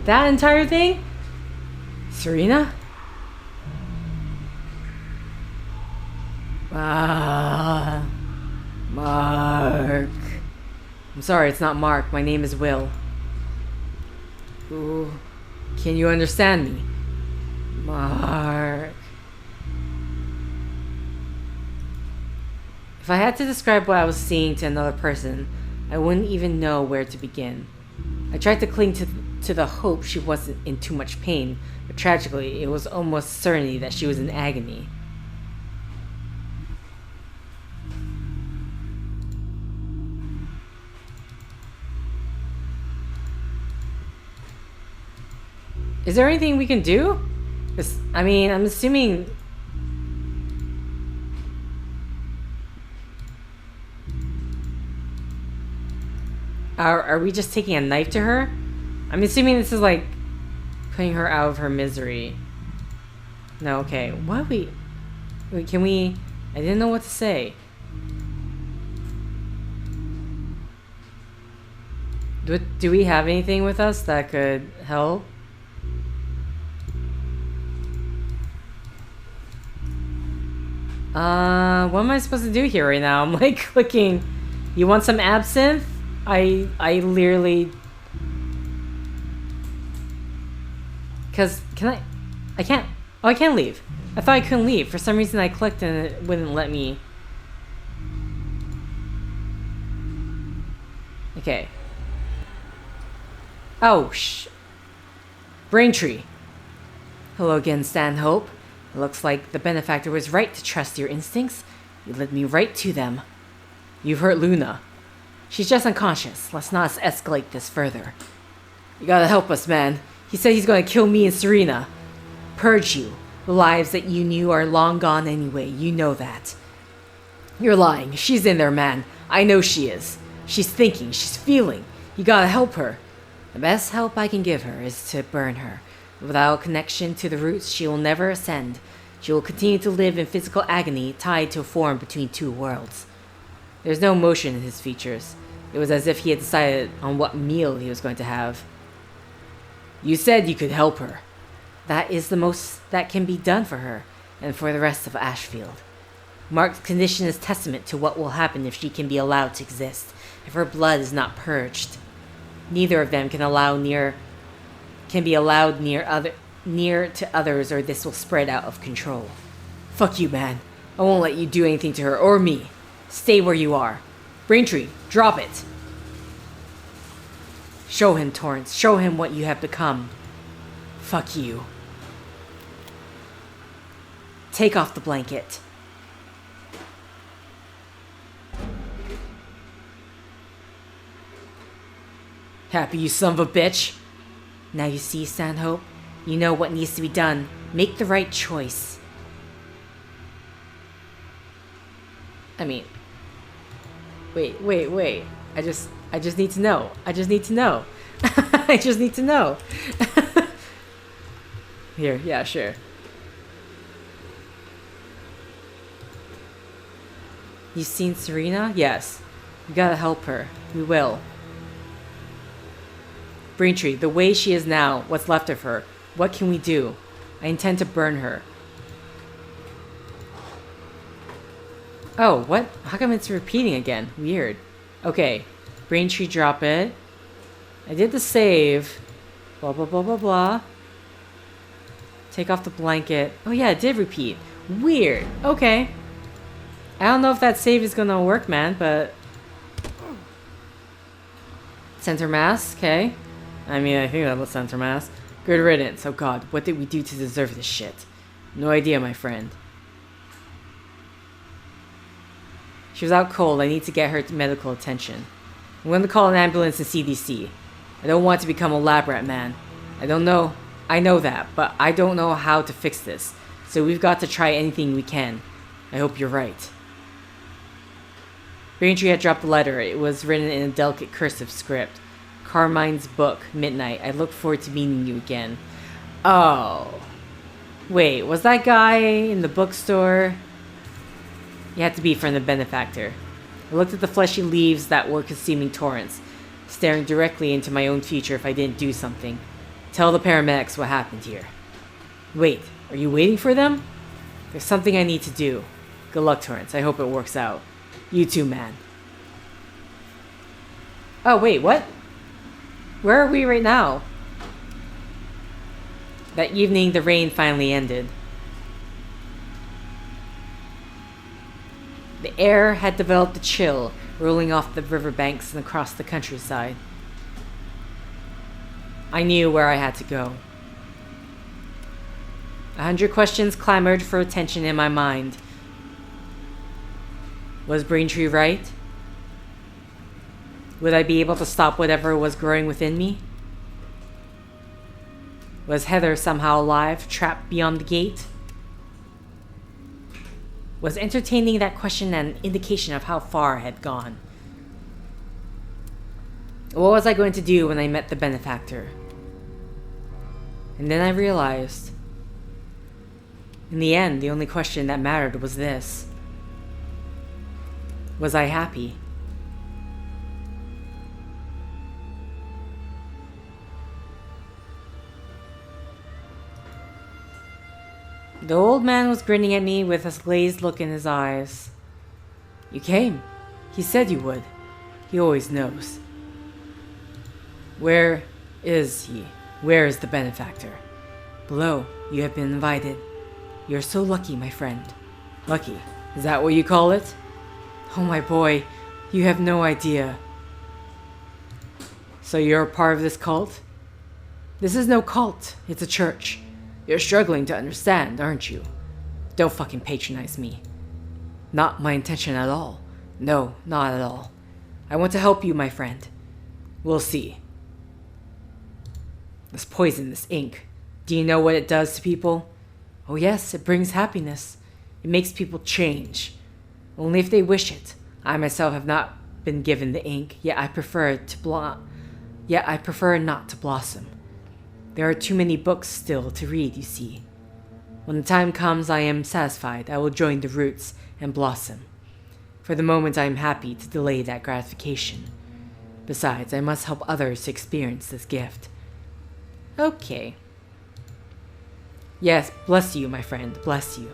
That entire thing? Serena? Mark. I'm sorry, it's not Mark. My name is Will. Ooh, can you understand me? Mark. If I had to describe what I was seeing to another person, I wouldn't even know where to begin. I tried to cling to the hope she wasn't in too much pain, but tragically, it was almost certainty that she was in agony. Is there anything we can do? I mean, I'm assuming... Are we just taking a knife to her? I'm assuming this is like putting her out of her misery. No, okay. What wait, can we... I didn't know what to say. Do we have anything with us that could help? What am I supposed to do here right now? I'm like clicking. You want some absinthe? I literally... Because, I can't... Oh, I can't leave. I thought I couldn't leave. For some reason I clicked and it wouldn't let me. Okay. Oh, Braintree. Hello again, Stanhope. It looks like the benefactor was right to trust your instincts. You led me right to them. You've hurt Luna. She's just unconscious. Let's not escalate this further. You gotta help us, man. He said he's gonna kill me and Serena. Purge you. The lives that you knew are long gone anyway. You know that. You're lying. She's in there, man. I know she is. She's thinking. She's feeling. You gotta help her. The best help I can give her is to burn her. Without connection to the roots, she will never ascend. She will continue to live in physical agony, tied to a form between two worlds. There's no emotion in his features. It was as if he had decided on what meal he was going to have. You said you could help her. That is the most that can be done for her, and for the rest of Ashfield. Mark's condition is testament to what will happen if she can be allowed to exist, if her blood is not purged. Neither of them can be allowed near to others, or this will spread out of control. Fuck you, man. I won't let you do anything to her or me. Stay where you are. Braintree, drop it. Show him, Torrance. Show him what you have become. Fuck you. Take off the blanket. Happy, you son of a bitch. Now you see, Stanhope. You know what needs to be done. Make the right choice. I mean... Wait. I just need to know. I just need to know. I just need to know. Here, yeah, sure. You seen Serena? Yes. You gotta help her. We will. Braintree, the way she is now, what's left of her, what can we do? I intend to burn her. Oh, what? How come it's repeating again? Weird. Okay. Braintree, drop it. I did the save. Blah, blah, blah, blah, blah. Take off the blanket. Oh yeah, it did repeat. Weird. Okay. I don't know if that save is gonna work, man, but... Center mass, okay. I mean, I think that was center mass. Good riddance. Oh god, what did we do to deserve this shit? No idea, my friend. She was out cold. I need to get her medical attention. I'm going to call an ambulance and CDC. I don't want to become a lab rat, man. I know that, but I don't know how to fix this. So we've got to try anything we can. I hope you're right. Braintree had dropped the letter. It was written in a delicate cursive script. Carmine's book, Midnight. I look forward to meeting you again. Oh. Wait, was that guy in the bookstore? He had to be from the benefactor. I looked at the fleshy leaves that were consuming Torrance, staring directly into my own future if I didn't do something. Tell the paramedics what happened here. Wait, are you waiting for them? There's something I need to do. Good luck, Torrance. I hope it works out. You too, man. Oh, wait, what? Where are we right now? That evening, the rain finally ended. The air had developed a chill, rolling off the riverbanks and across the countryside. I knew where I had to go. 100 questions clamored for attention in my mind. Was Braintree right? Would I be able to stop whatever was growing within me? Was Heather somehow alive, trapped beyond the gate? Was entertaining that question an indication of how far I had gone? What was I going to do when I met the benefactor? And then I realized, in the end, the only question that mattered was this. Was I happy? The old man was grinning at me with a glazed look in his eyes. You came. He said you would. He always knows. Where is he? Where is the benefactor? Below. You have been invited. You're so lucky, my friend. Lucky? Is that what you call it? Oh, my boy. You have no idea. So you're a part of this cult? This is no cult. It's a church. You're struggling to understand, aren't you? Don't fucking patronize me. Not my intention at all. No, not at all. I want to help you, my friend. We'll see. This poison, this ink. Do you know what it does to people? Oh yes, it brings happiness. It makes people change. Only if they wish it. I myself have not been given the ink, yet I prefer not to blossom. There are too many books still to read, you see. When the time comes I am satisfied, I will join the roots and blossom. For the moment I am happy to delay that gratification. Besides, I must help others to experience this gift. Okay. Yes, bless you, my friend, bless you.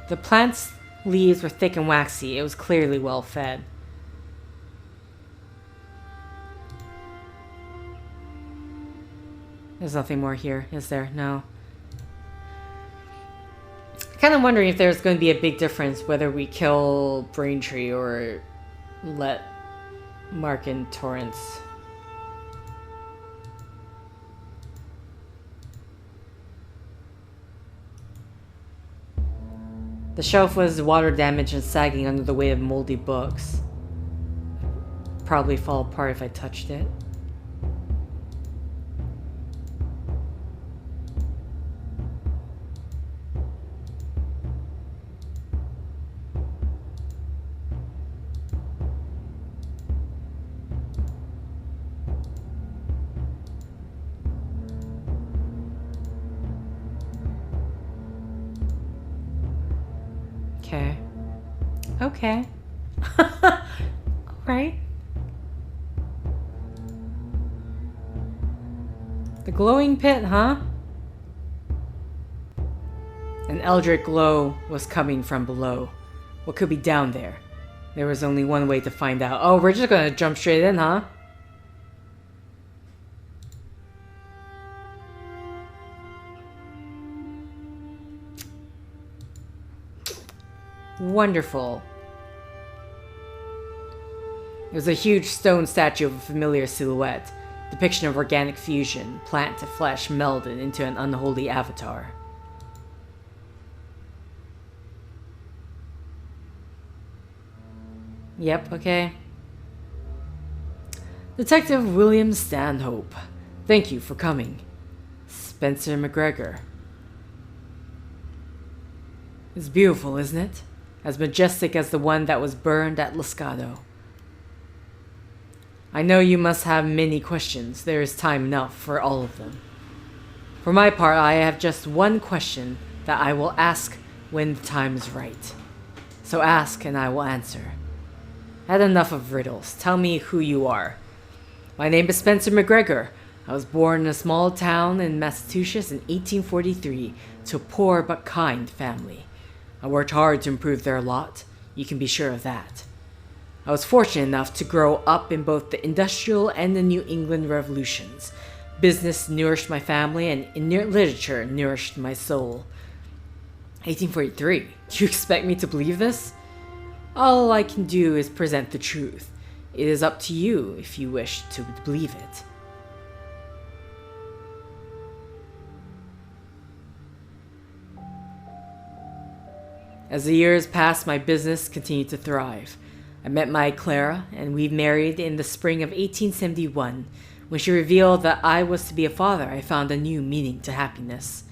The plant's leaves were thick and waxy. It was clearly well fed. There's nothing more here, is there? No. Kind of wondering if there's going to be a big difference whether we kill Braintree or let Mark and Torrance. The shelf was water damaged and sagging under the weight of moldy books. Probably fall apart if I touched it. Okay. Alright. The glowing pit, huh? An eldritch glow was coming from below. What could be down there? There was only one way to find out. Oh, we're just gonna jump straight in, huh? Wonderful. It was a huge stone statue of a familiar silhouette, depiction of organic fusion, plant to flesh melded into an unholy avatar. Yep, okay. Detective William Stanhope. Thank you for coming. Spencer McGregor. It's beautiful, isn't it? As majestic as the one that was burned at Lascado. I know you must have many questions. There is time enough for all of them. For my part, I have just one question that I will ask when the time is right. So ask and I will answer. I had enough of riddles. Tell me who you are. My name is Spencer McGregor. I was born in a small town in Massachusetts in 1843 to a poor but kind family. I worked hard to improve their lot. You can be sure of that. I was fortunate enough to grow up in both the Industrial and the New England Revolutions. Business nourished my family, and literature nourished my soul. 1843? Do you expect me to believe this? All I can do is present the truth. It is up to you if you wish to believe it. As the years passed, my business continued to thrive. I met my Clara, and we married in the spring of 1871. When she revealed that I was to be a father, I found a new meaning to happiness.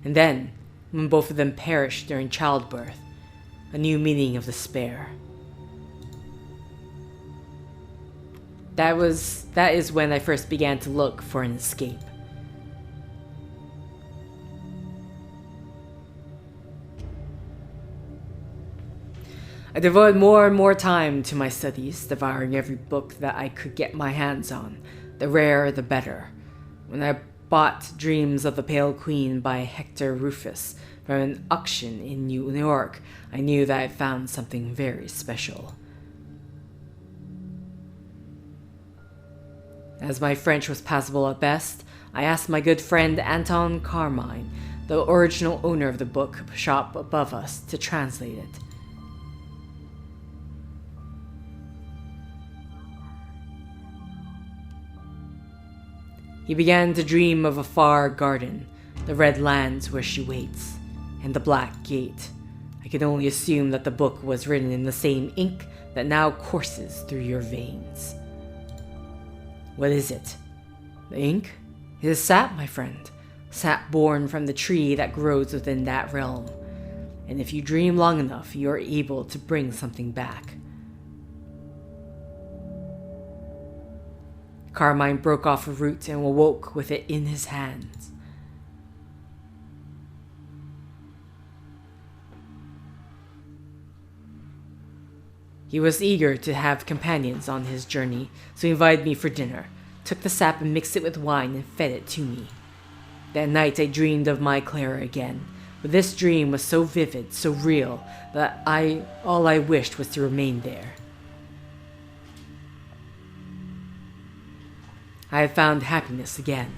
And then, when both of them perished during childbirth, a new meaning of despair. That is when I first began to look for an escape. I devoted more and more time to my studies, devouring every book that I could get my hands on. The rarer, the better. When I bought Dreams of the Pale Queen by Hector Rufus from an auction in New York, I knew that I found something very special. As my French was passable at best, I asked my good friend Anton Carmine, the original owner of the book shop above us, to translate it. He began to dream of a far garden, the red lands where she waits, and the black gate. I can only assume that the book was written in the same ink that now courses through your veins. What is it? The ink? It is sap, my friend. Sap born from the tree that grows within that realm. And if you dream long enough, you are able to bring something back. Carmine broke off a root and awoke with it in his hands. He was eager to have companions on his journey, so he invited me for dinner, took the sap and mixed it with wine and fed it to me. That night I dreamed of my Clara again, but this dream was so vivid, so real, that all I wished was to remain there. I have found happiness again.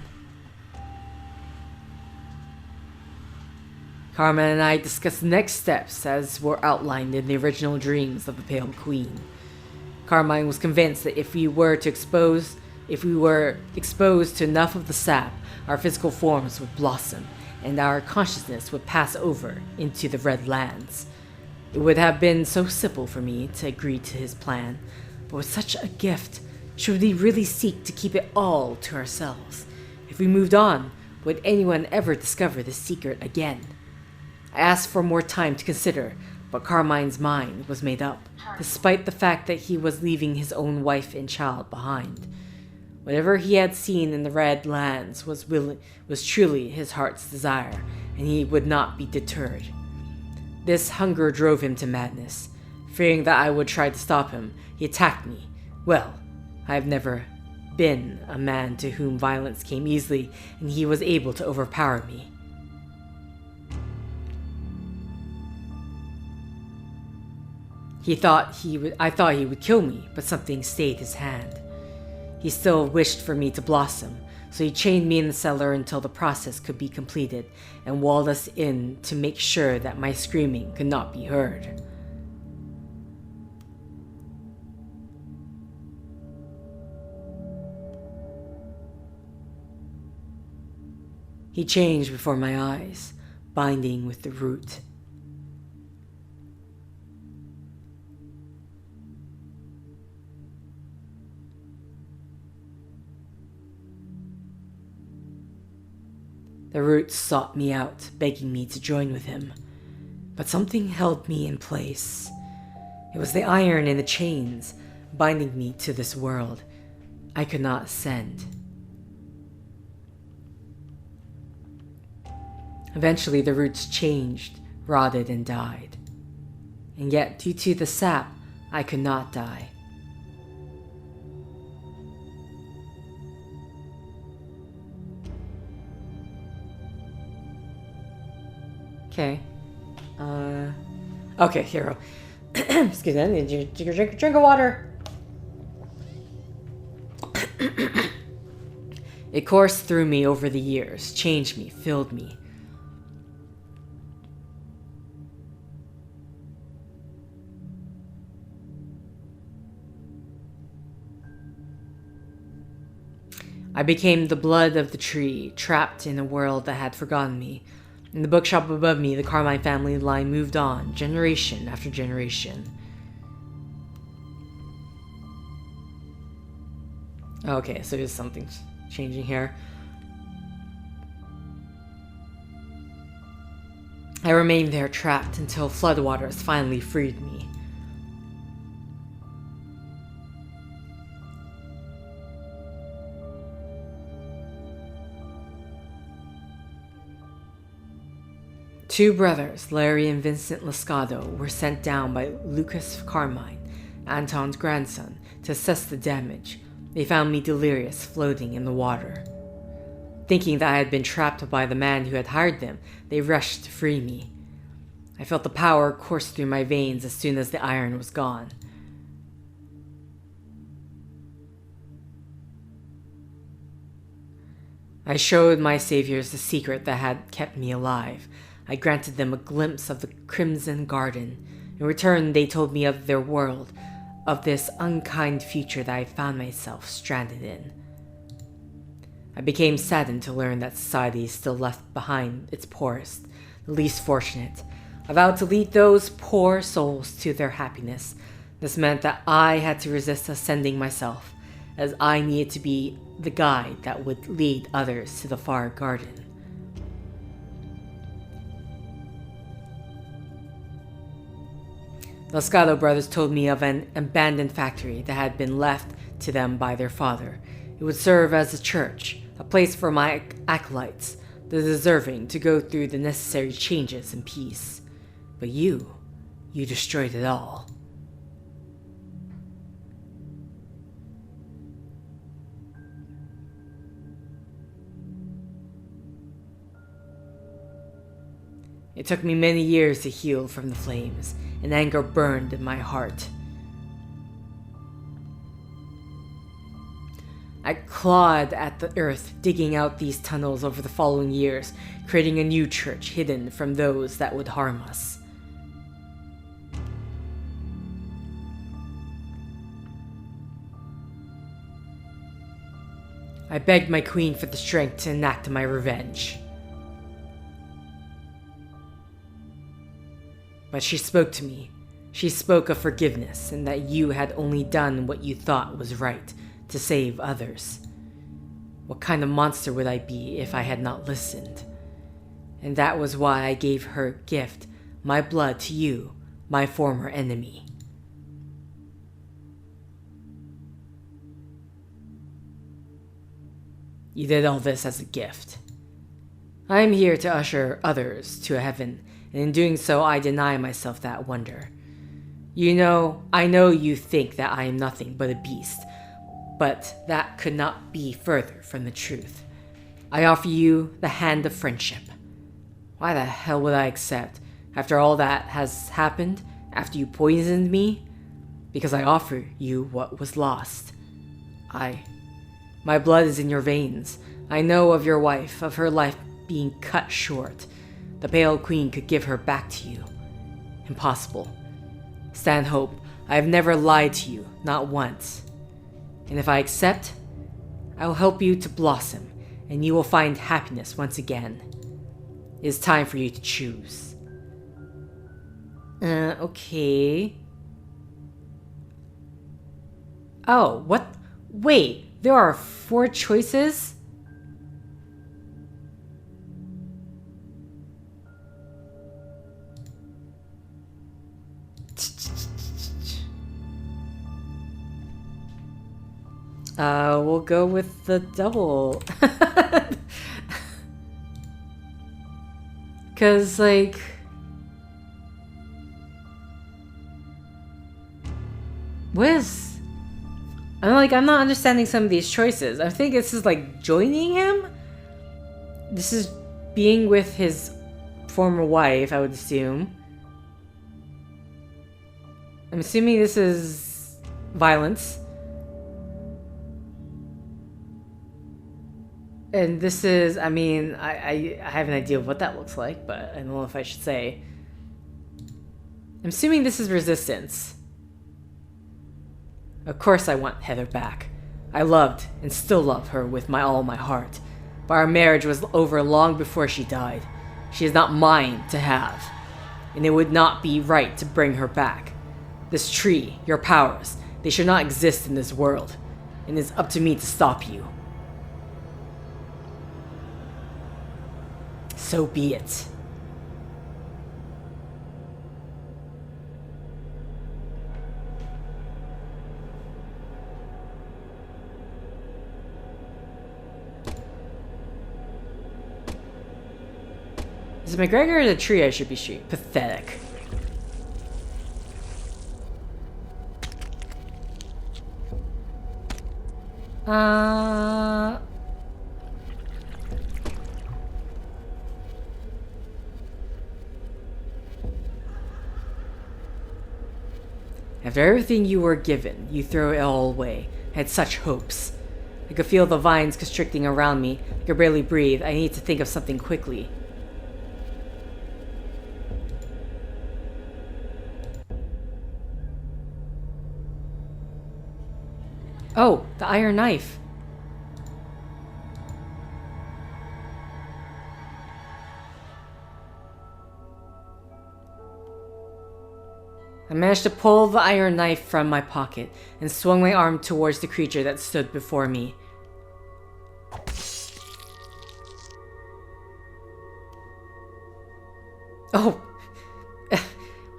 Carmine and I discussed the next steps as were outlined in the original dreams of the Pale Queen. Carmine was convinced that if we were exposed to enough of the sap, our physical forms would blossom, and our consciousness would pass over into the Red Lands. It would have been so simple for me to agree to his plan, but with such a gift, should we really seek to keep it all to ourselves? If we moved on, would anyone ever discover this secret again? I asked for more time to consider, but Carmine's mind was made up, despite the fact that he was leaving his own wife and child behind. Whatever he had seen in the Red Lands was truly his heart's desire, and he would not be deterred. This hunger drove him to madness. Fearing that I would try to stop him, he attacked me. Well, I have never been a man to whom violence came easily, and he was able to overpower me. I thought he would kill me, but something stayed his hand. He still wished for me to blossom, so he chained me in the cellar until the process could be completed, and walled us in to make sure that my screaming could not be heard. He changed before my eyes, binding with the root. The root sought me out, begging me to join with him. But something held me in place. It was the iron in the chains, binding me to this world. I could not ascend. Eventually the roots changed, rotted, and died. And yet, due to the sap, I could not die. Okay. Okay, hero. Excuse me, I need you to drink of water. It coursed through me over the years, changed me, filled me. I became the blood of the tree, trapped in a world that had forgotten me. In the bookshop above me, the Carmine family line moved on, generation after generation. Okay, so there's something changing here. I remained there trapped until floodwaters finally freed me. Two brothers, Larry and Vincent Lascado, were sent down by Lucas Carmine, Anton's grandson, to assess the damage. They found me delirious, floating in the water. Thinking that I had been trapped by the man who had hired them, they rushed to free me. I felt the power course through my veins as soon as the iron was gone. I showed my saviors the secret that had kept me alive. I granted them a glimpse of the Crimson Garden. In return, they told me of their world, of this unkind future that I found myself stranded in. I became saddened to learn that society still left behind its poorest, the least fortunate. I vowed to lead those poor souls to their happiness. This meant that I had to resist ascending myself, as I needed to be the guide that would lead others to the far garden. The Scalo brothers told me of an abandoned factory that had been left to them by their father. It would serve as a church, a place for my acolytes, the deserving, to go through the necessary changes in peace. But you destroyed it all. It took me many years to heal from the flames, and anger burned in my heart. I clawed at the earth, digging out these tunnels over the following years, creating a new church hidden from those that would harm us. I begged my queen for the strength to enact my revenge. But she spoke to me. She spoke of forgiveness, and that you had only done what you thought was right to save others. What kind of monster would I be if I had not listened? And that was why I gave her gift, my blood, to you, my former enemy. You did all this as a gift. I am here to usher others to heaven, and in doing so I deny myself that wonder. I know you think that I am nothing but a beast, but that could not be further from the truth. I offer you the hand of friendship. Why the hell would I accept, after all that has happened, after you poisoned me? Because I offer you what was lost. My blood is in your veins. I know of your wife, of her life being cut short. The Pale Queen could give her back to you. Impossible. Stanhope, I have never lied to you, not once. And if I accept, I will help you to blossom, and you will find happiness once again. It is time for you to choose. Okay. Oh, what? Wait, there are 4 choices? We'll go with the double. Cause like... I'm not understanding some of these choices. I think this is like joining him? This is being with his former wife, I would assume. I'm assuming this is violence. And this is, I have an idea of what that looks like, but I don't know if I should say. I'm assuming this is resistance. Of course I want Heather back. I loved and still love her with all my heart. But our marriage was over long before she died. She is not mine to have. And it would not be right to bring her back. This tree, your powers, they should not exist in this world. And it is up to me to stop you. So be it. Is it McGregor or the tree I should be shooting? Pathetic. After everything you were given, you throw it all away. I had such hopes. I could feel the vines constricting around me. I could barely breathe. I need to think of something quickly. Oh, the iron knife. I managed to pull the iron knife from my pocket and swung my arm towards the creature that stood before me. Oh!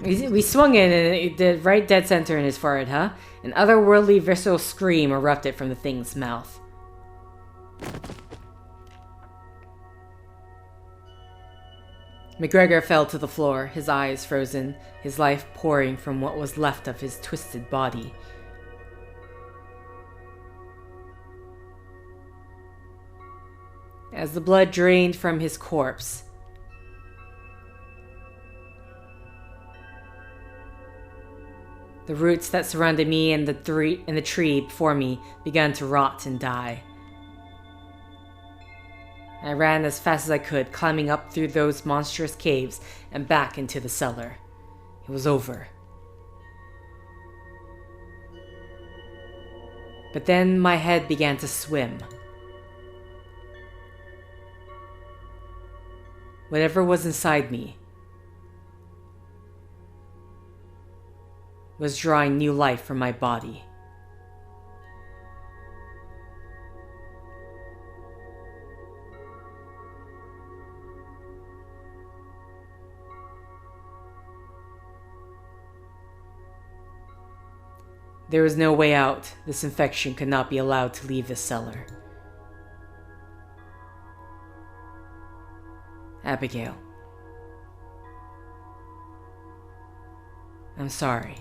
We swung in and it did right dead center in his forehead, huh? An otherworldly visceral scream erupted from the thing's mouth. McGregor fell to the floor, his eyes frozen, his life pouring from what was left of his twisted body. As the blood drained from his corpse, the roots that surrounded me and the tree before me began to rot and die. I ran as fast as I could, climbing up through those monstrous caves and back into the cellar. It was over. But then my head began to swim. Whatever was inside me was drawing new life from my body. There was no way out. This infection could not be allowed to leave the cellar. Abigail. I'm sorry.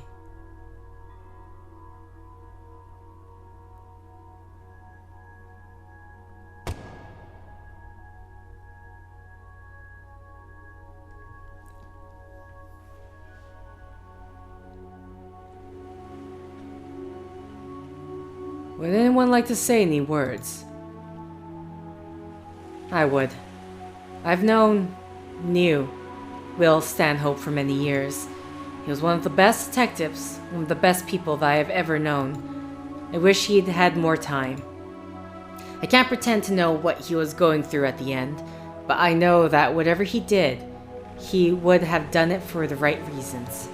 Would anyone like to say any words? I would. I've knew Will Stanhope for many years. He was one of the best detectives, one of the best people that I have ever known. I wish he'd had more time. I can't pretend to know what he was going through at the end, but I know that whatever he did, he would have done it for the right reasons.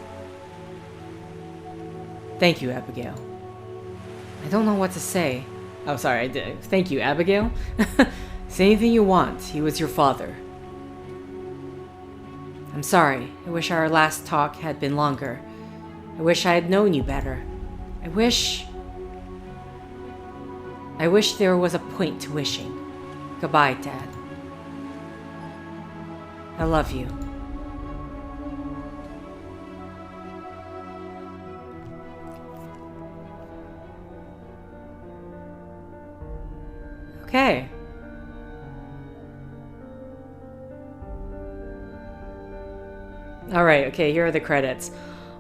Thank you, Abigail. I don't know what to say. Oh, sorry, I did. Thank you, Abigail. Say anything you want. He was your father. I'm sorry. I wish our last talk had been longer. I wish I had known you better. I wish there was a point to wishing. Goodbye, Dad. I love you. Okay. Alright, okay, here are the credits.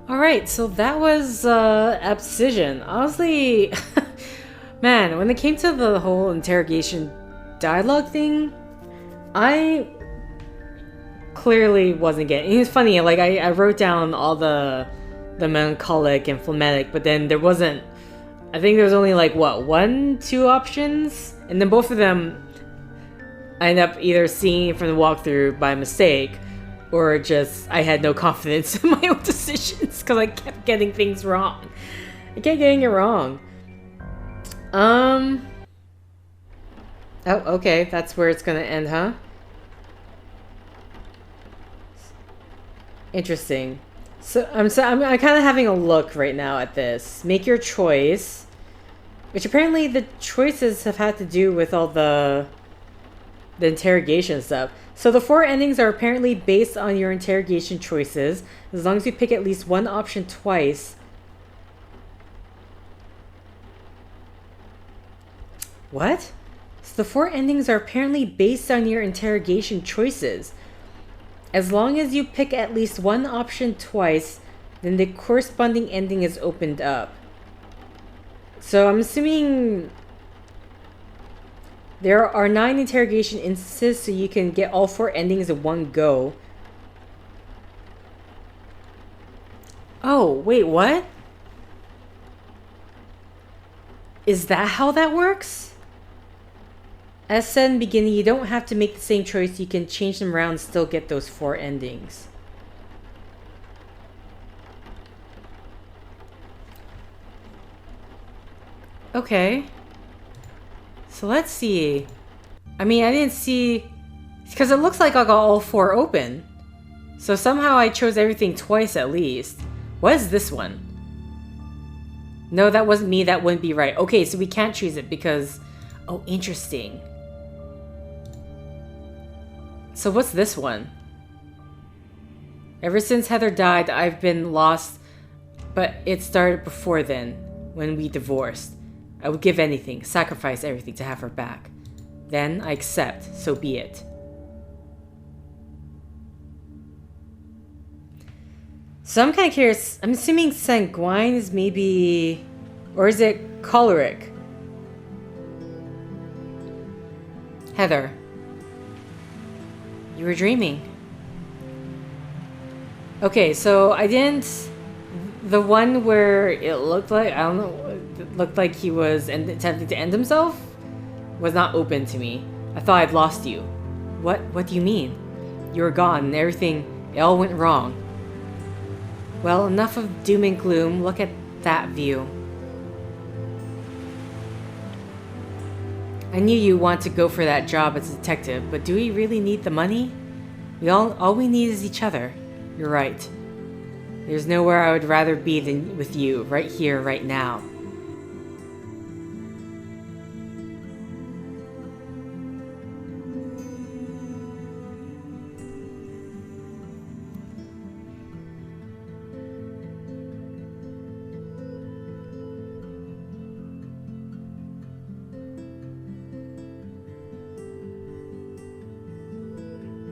Alright, so that was Abscission. Honestly, man, when it came to the whole interrogation dialogue thing, I clearly wasn't getting it. It's funny, like I wrote down all the melancholic and phlegmatic, but then there wasn't, I think there was only like what, 1-2 options? And then both of them I ended up either seeing from the walkthrough by mistake, or just I had no confidence in my own decisions because I kept getting things wrong. I kept getting it wrong. Oh, okay, that's where it's gonna end, huh? Interesting. So I'm kind of having a look right now at this. Make your choice. Which apparently the choices have had to do with all the interrogation stuff. So the 4 endings are apparently based on your interrogation choices. As long as you pick at least one option twice. What? So the 4 endings are apparently based on your interrogation choices. As long as you pick at least one option twice, then the corresponding ending is opened up. So I'm assuming there are 9 interrogation instances, so you can get all 4 endings in one go. Oh, wait, what? Is that how that works? As said in the beginning, you don't have to make the same choice. You can change them around and still get those 4 endings. Okay. So let's see. I mean, I didn't see... Because it looks like I got all 4 open. So somehow I chose everything twice at least. What is this one? No, that wasn't me. That wouldn't be right. Okay, so we can't choose it because... Oh, interesting. So what's this one? Ever since Heather died, I've been lost, but it started before then, when we divorced. I would give anything, sacrifice everything to have her back. Then I accept, so be it. So I'm kind of curious, I'm assuming sanguine is maybe... Or is it choleric? Heather. You were dreaming. Okay, so I didn't... The one where it looked like... I don't know. It looked like he was attempting to end himself? Was not open to me. I thought I'd lost you. What do you mean? You were gone and everything... It all went wrong. Well, enough of doom and gloom. Look at that view. I knew you want to go for that job as a detective, but do we really need the money? All we need is each other. You're right. There's nowhere I would rather be than with you, right here, right now.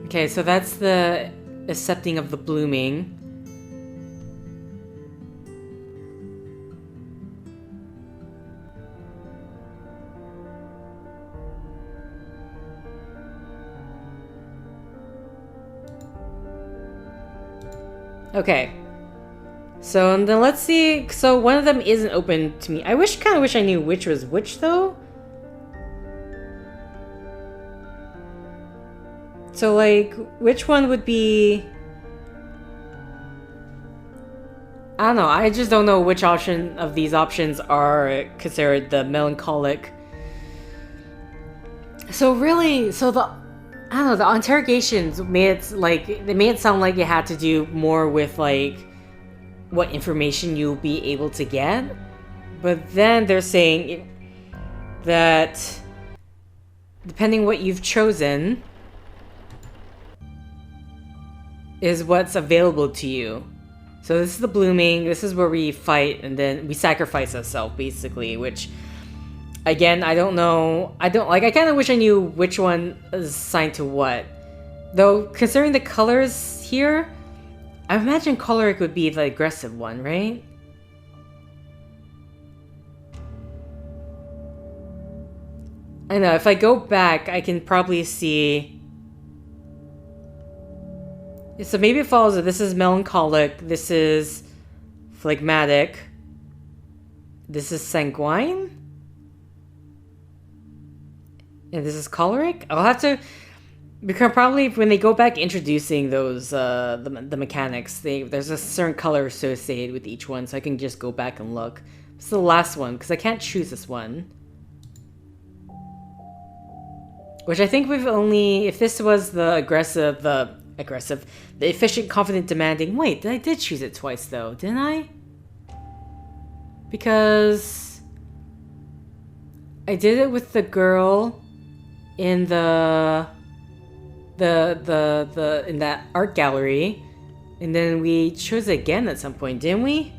Okay, so that's the accepting of the blooming. Okay. So, and then let's see. So one of them isn't open to me. I kind of wish I knew which was which, though. So, like, which one would be... I don't know. I just don't know which option of these options are considered the melancholic. So really, I don't know, the interrogations made it like, they made it sound like it had to do more with like what information you'll be able to get. But then they're saying that depending what you've chosen is what's available to you. So this is the blooming, this is where we fight and then we sacrifice ourselves basically, which again, I don't know. I kind of wish I knew which one is assigned to what. Though, considering the colors here, I imagine choleric would be the aggressive one, right? I know, if I go back, I can probably see... So maybe it follows that this is melancholic, this is phlegmatic, this is sanguine? And this is choleric? I'll have to... Because probably when they go back introducing those, the mechanics, there's a certain color associated with each one, so I can just go back and look. This is the last one, because I can't choose this one. Which I think we've only... If this was the the efficient, confident, demanding... Wait, I did choose it twice, though, didn't I? Because... I did it with the girl... in in that art gallery, and then we chose it again at some point, didn't we?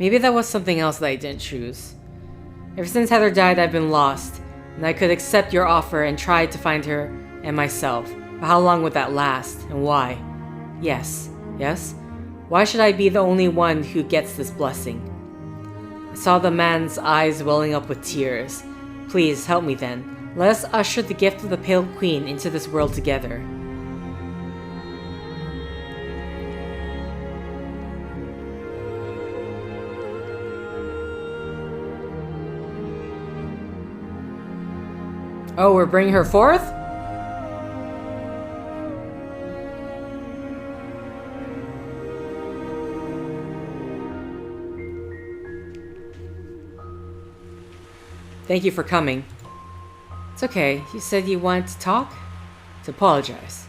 Maybe that was something else that I didn't choose. Ever since Heather died, I've been lost, and I could accept your offer and try to find her and myself. But how long would that last, and why? Yes? Why should I be the only one who gets this blessing? I saw the man's eyes welling up with tears. Please, help me then. Let us usher the gift of the Pale Queen into this world together. Oh, we're bringing her forth? Thank you for coming. It's okay. You said you wanted to talk? To apologize.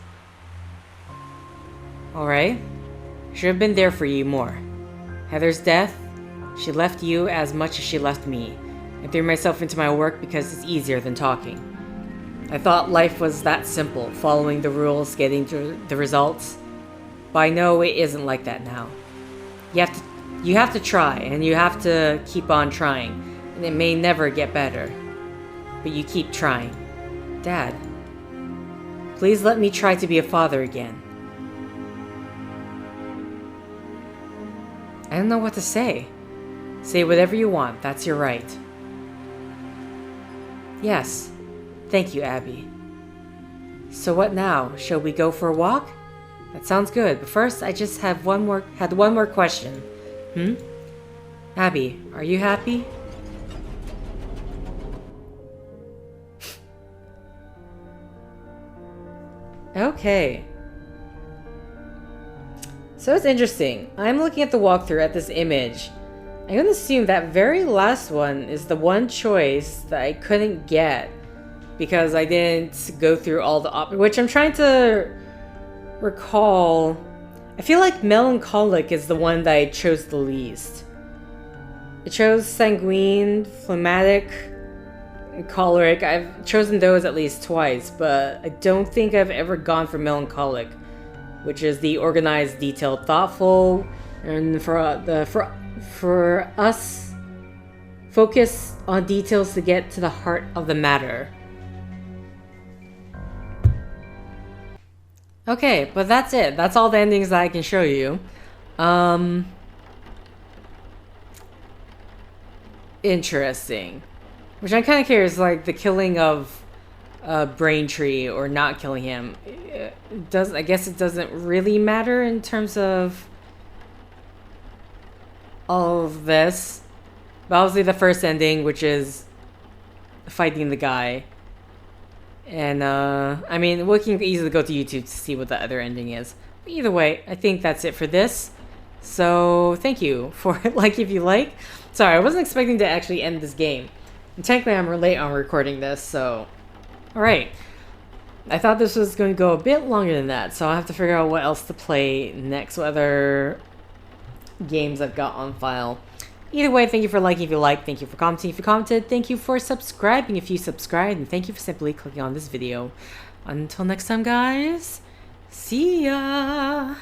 Alright. Should have been there for you more. Heather's death, she left you as much as she left me. I threw myself into my work because it's easier than talking. I thought life was that simple, following the rules, getting to the results. But I know it isn't like that now. You have to try, and you have to keep on trying, and it may never get better. But you keep trying. Dad, please let me try to be a father again. I don't know what to say. Say whatever you want, that's your right. Yes. Thank you, Abby. So what now? Shall we go for a walk? That sounds good, but first I just had one more question. Abby, are you happy? Okay. So it's interesting. I'm looking at the walkthrough at this image. I'm gonna assume that very last one is the one choice that I couldn't get because I didn't go through all the which I'm trying to recall. I feel like melancholic is the one that I chose the least. I chose sanguine, phlegmatic, and choleric. I've chosen those at least twice, but I don't think I've ever gone for melancholic, which is the organized, detailed, thoughtful, and for us, focus on details to get to the heart of the matter. Okay, but that's it. That's all the endings that I can show you. Interesting. Which I'm kind of curious, like the killing of Braintree or not killing him. I guess it doesn't really matter in terms of all of this. But obviously the first ending, which is fighting the guy. And, I mean, we can easily go to YouTube to see what the other ending is. But either way, I think that's it for this. So, thank you for like if you like. Sorry, I wasn't expecting to actually end this game. And technically, I'm late on recording this, so... Alright. I thought this was going to go a bit longer than that, so I'll have to figure out what else to play next, what other games I've got on file. Either way, thank you for liking if you liked, thank you for commenting if you commented, thank you for subscribing if you subscribed, and thank you for simply clicking on this video. Until next time, guys, see ya!